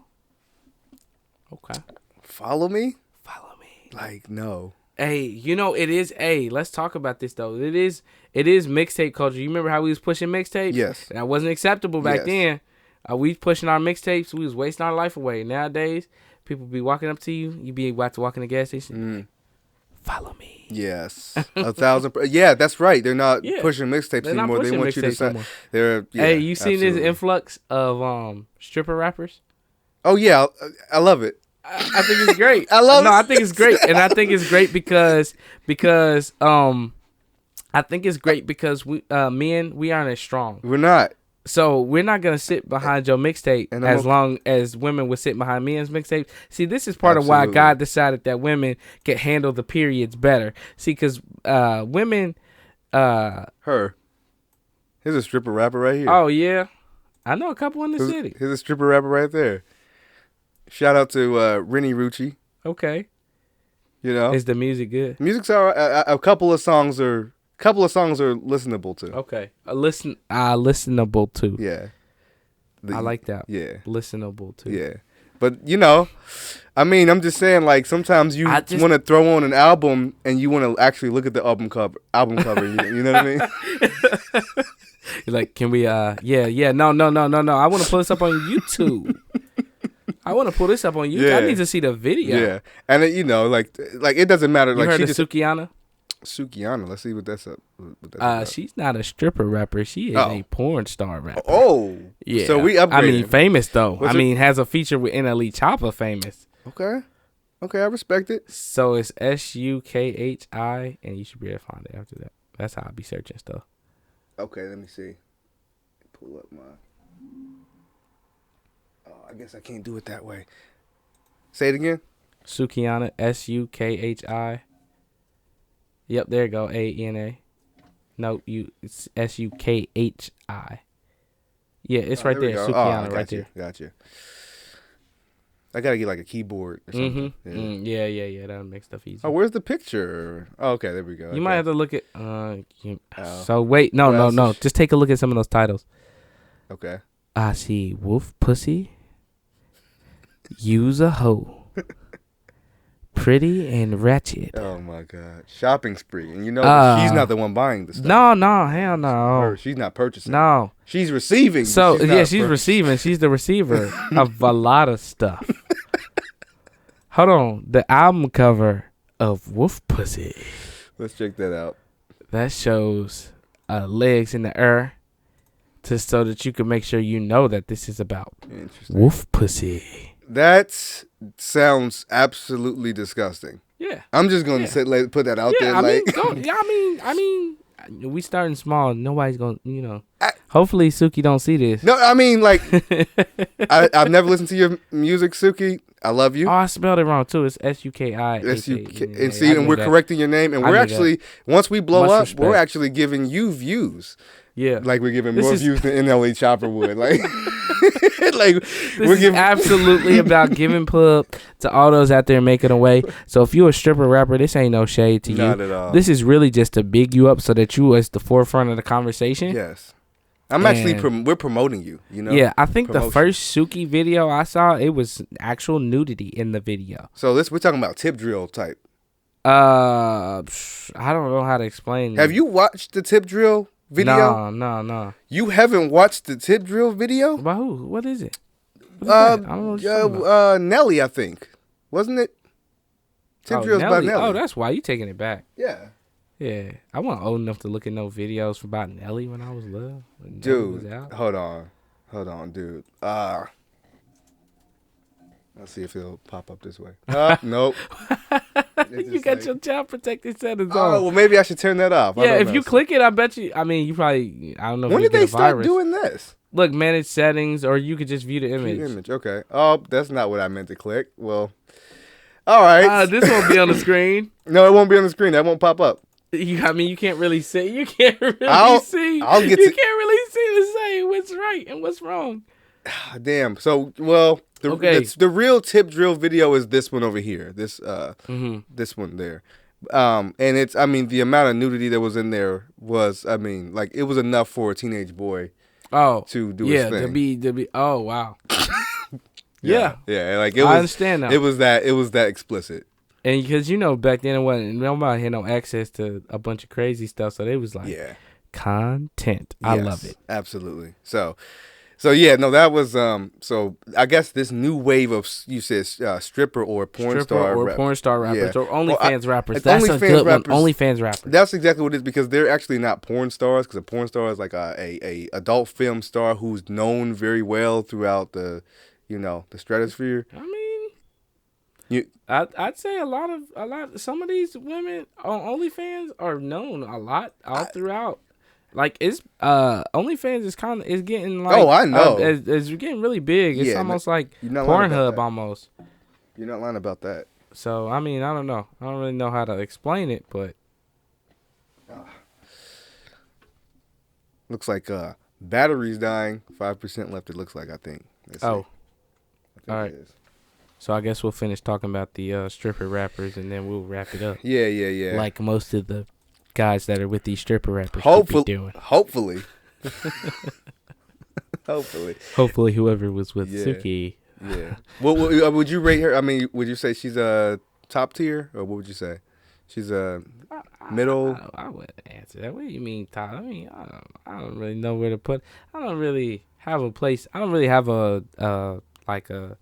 okay. Follow me? Follow me. Like, no. Hey, you know, it is, let's talk about this, though. It is mixtape culture. You remember how we was pushing mixtapes? Yes. That wasn't acceptable back then. We was pushing our mixtapes. We was wasting our life away. Nowadays, people be walking up to you. You be about to walk in the gas station. Follow me. Yes. 1,000. Yeah, that's right. They're not pushing mixtapes anymore. They want you to sign. Hey, you seen this influx of stripper rappers? Oh, yeah. I love it. I think it's great. I think it's great. And I think it's great because I think it's great because we men, we aren't as strong. We're not. So we're not gonna sit behind your mixtape as long as women would sit behind men's mixtapes. See, this is part of why God decided that women could handle the periods better. See, because women, here's a stripper rapper right here. Oh yeah, I know a couple in the city. Here's a stripper rapper right there. Shout out to Rennie Rucci. Okay, you know, is the music good? Music's alright. A couple of songs are listenable to. Okay. Listenable to. Yeah. I like that. Yeah. Listenable to. Yeah. But, you know, I mean, I'm just saying, like, sometimes you want to throw on an album and you want to actually look at the album cover. You know what I mean? You're like, can we, no. I want to pull this up on YouTube. I want to pull this up on YouTube. Yeah. I need to see the video. Yeah. And, you know, like it doesn't matter. You heard of Sukiana? Sukiana, let's see what that's up. She's not a stripper rapper. She is a porn star rapper. Oh, yeah. So we upgraded. I mean, famous though. Has a feature with NLE Choppa. Famous. Okay, I respect it. So it's SUKHI, and you should be able to find it after that. That's how I be searching stuff. Okay, let me see. Pull up my. Oh, I guess I can't do it that way. Say it again. Sukhiana, Sukhi. Yep, there you go. Ana. No, it's Sukhi. Yeah, it's right there. Sukhiana, right there. Gotcha. I gotta get like a keyboard or something. Yeah. That'll make stuff easy. Oh, where's the picture? Oh, okay, there we go. You might have to look at. So wait, no. Just take a look at some of those titles. Okay. I see wolf pussy. Use a hoe. Pretty and ratchet. Oh my God! Shopping spree, and you know she's not the one buying the stuff. No, hell no. She's not purchasing. No, she's receiving. So she's receiving. She's the receiver of a lot of stuff. Hold on, the album cover of Wolf Pussy. Let's check that out. That shows legs in the air, just so that you can make sure you know that this is about Wolf Pussy. That sounds absolutely disgusting. Yeah, I'm just gonna put that out there. I mean, we starting small. Nobody's gonna, hopefully Suki don't see this. No, I mean, like, I've never listened to your music, Suki. I love you. Oh, I spelled it wrong too. It's Sukhi. And see, and we're correcting your name, and we're actually once we blow up, we're actually giving you views. Yeah, like we're giving more views than NLE Chopper would. Like, this is absolutely about giving pub to all those out there making a way. So if you're a stripper rapper, this ain't no shade to you. Not at all. This is really just to big you up so that you is the forefront of the conversation. Yes. We're promoting you, Yeah, I think the first Suki video I saw, it was actual nudity in the video. So we're talking about tip drill type. I don't know how to explain. Have you watched the tip drill video? No. You haven't watched the tip drill video? By who? What is it? I don't know what you're talking about. Nelly, I think. Wasn't it? Tip drill's by Nelly. Oh, that's why you taking it back. Yeah. Yeah, I wasn't old enough to look at no videos about Nelly when I was little. Dude, hold on, dude. Let's see if it'll pop up this way. Nope. You got your child protected settings on. Oh, well, maybe I should turn that off. Yeah, if you click it, I bet you. I mean, you probably. I don't know. When did they start doing this? Look, manage settings, or you could just view the image. Okay. Oh, that's not what I meant to click. Well, all right. This won't be on the screen. No, it won't be on the screen. That won't pop up. You can't really see. You can't really see. You can't really see to say what's right and what's wrong. Damn. So, well, the real tip drill video is this one over here. This one there. And it's, I mean, the amount of nudity that was in there was, I mean, like, it was enough for a teenage boy to do his thing. to be oh wow. Yeah, like it was, I understand now. It was that explicit. And because back then nobody had no access to a bunch of crazy stuff, so they was like, content. I love it. Absolutely. So yeah, no, that was so I guess this new wave of, you said stripper or porn star rappers or OnlyFans rappers. That's a good one. OnlyFans rappers. That's exactly what it is, because they're actually not porn stars, because a porn star is like a adult film star who's known very well throughout the the stratosphere. I mean, I'd say some of these women on OnlyFans are known a lot all throughout. Like, it's OnlyFans is getting like, I know, it's getting really big. It's almost like Pornhub almost. You're not lying about that. So I mean, I don't know. I don't really know how to explain it, but looks like battery's dying. 5% left. It looks like, I think. All right. So I guess we'll finish talking about the stripper rappers, and then we'll wrap it up. Yeah. Like most of the guys that are with these stripper rappers Hopefully. doing. Hopefully whoever was with Suki. Yeah. Well, would you rate her? I mean, would you say she's a top tier, or what would you say? She's a middle. I wouldn't answer that. What do you mean top? I mean, I don't really know where to put. I don't really have a place. I don't really have a like a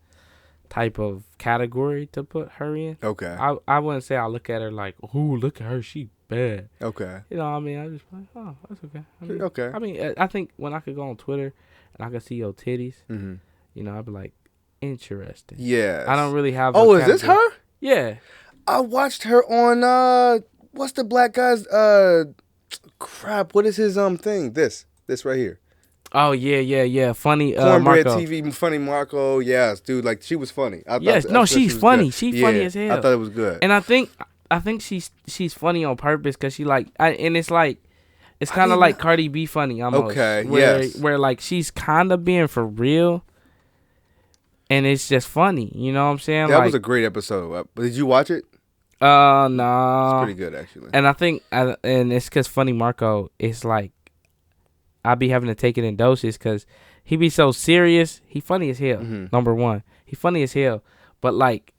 type of category to put her in. Okay. I wouldn't say I look at her like, oh, look at her, she bad. Okay. You know what I mean? I just like, oh, that's okay. Okay. I mean, I think when I could go on Twitter and I could see your titties, I'd be like, interesting. Yeah. I don't really have. Oh, is this her? Yeah. I watched her on what's the black guy's Crap, what is his thing? This right here. Oh yeah. Funny Cornbread Marco. TV, funny Marco. Yes, dude, like she was funny. She's funny. She's funny as hell. I thought it was good. And I think she's funny on purpose because she and it's like it's kind of like Cardi B funny almost. Okay, where like she's kind of being for real, and it's just funny. You know what I'm saying? That was a great episode. Did you watch it? No. It's pretty good actually. And I think and it's because Funny Marco is like I be having to take it in doses because he be so serious. He funny as hell. Mm-hmm. Number one, he funny as hell. But like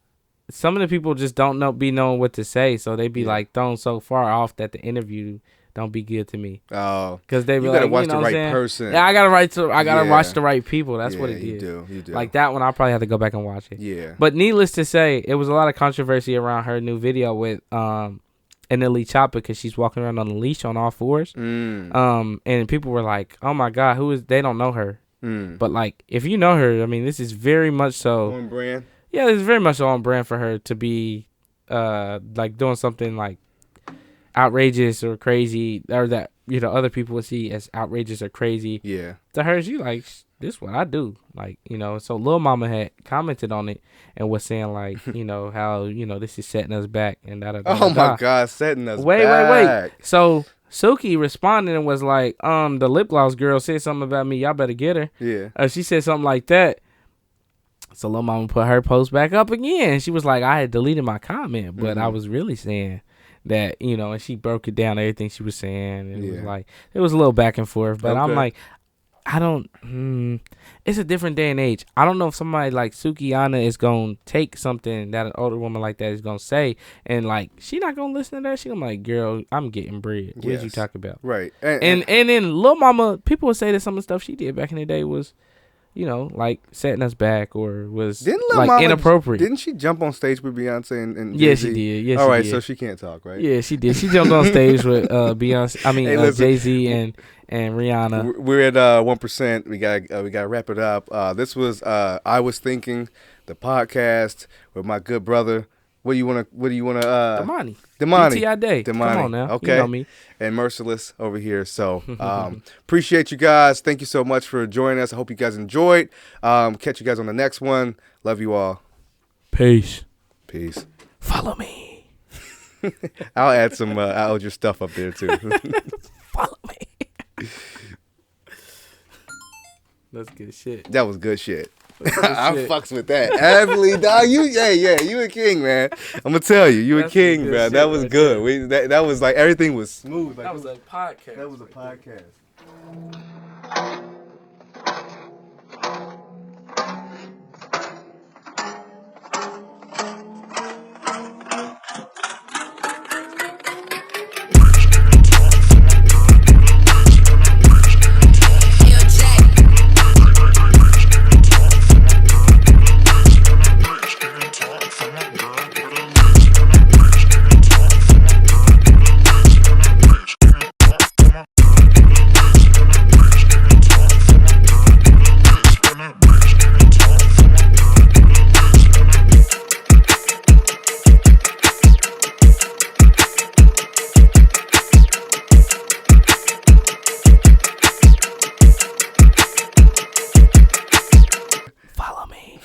some of the people just don't knowing what to say, so they be like thrown so far off that the interview don't be good to me. Oh, because they be you gotta like, watch you know the what right person. Yeah, I gotta watch the right people. That's what it is. You do. Like that one, I'll probably have to go back and watch it. Yeah. But needless to say, it was a lot of controversy around her new video with Anneli Chopper because she's walking around on a leash on all fours. And people were like, "Oh my God, who is?" They don't know her. But like, if you know her, I mean, this is very much so on brand. Yeah, this is very much so on brand for her to be like doing something like outrageous or crazy, or that other people would see as outrageous or crazy. Yeah. To her, she like, this is what I do. Like, so Lil Mama had commented on it and was saying like, how, this is setting us back and da da da. Oh my God, setting us back. Wait. So Suki responded and was like, the lip gloss girl said something about me. Y'all better get her. Yeah. She said something like that. So Lil Mama put her post back up again. She was like, I had deleted my comment, but I was really saying that, and she broke it down, everything she was saying. And it was like, it was a little back and forth, but I'm like, I don't, it's a different day and age. I don't know if somebody like Sukiana is going to take something that an older woman like that is going to say, and like, she not going to listen to that. She going to be like, girl, I'm getting bread. What did you talk about? Right. And then Lil Mama, people would say that some of the stuff she did back in the day was, like setting us back or was like Mama, inappropriate. Didn't she jump on stage with Beyonce and Jay-Z? Yes, she did. Yes, all right, did. So she can't talk, right? Yeah, she did. She jumped on stage with Beyonce. I mean, Jay-Z and Rihanna. We're at 1%. We got to wrap it up. This was I Was Thinking, the podcast with my good brother. What do you want to? Damani. DT Ade. Come on now. Okay. You know me. And Merciless over here. So appreciate you guys. Thank you so much for joining us. I hope you guys enjoyed. Catch you guys on the next one. Love you all. Peace. Follow me. I'll add some your stuff up there too. Follow me. That's good shit. That was good shit. I fucks with that. Heavily, dog. You a king, man. I'm gonna tell you, you a king, man. That was good. That was like everything was smooth. Like, that was a podcast. That was a podcast. Follow me.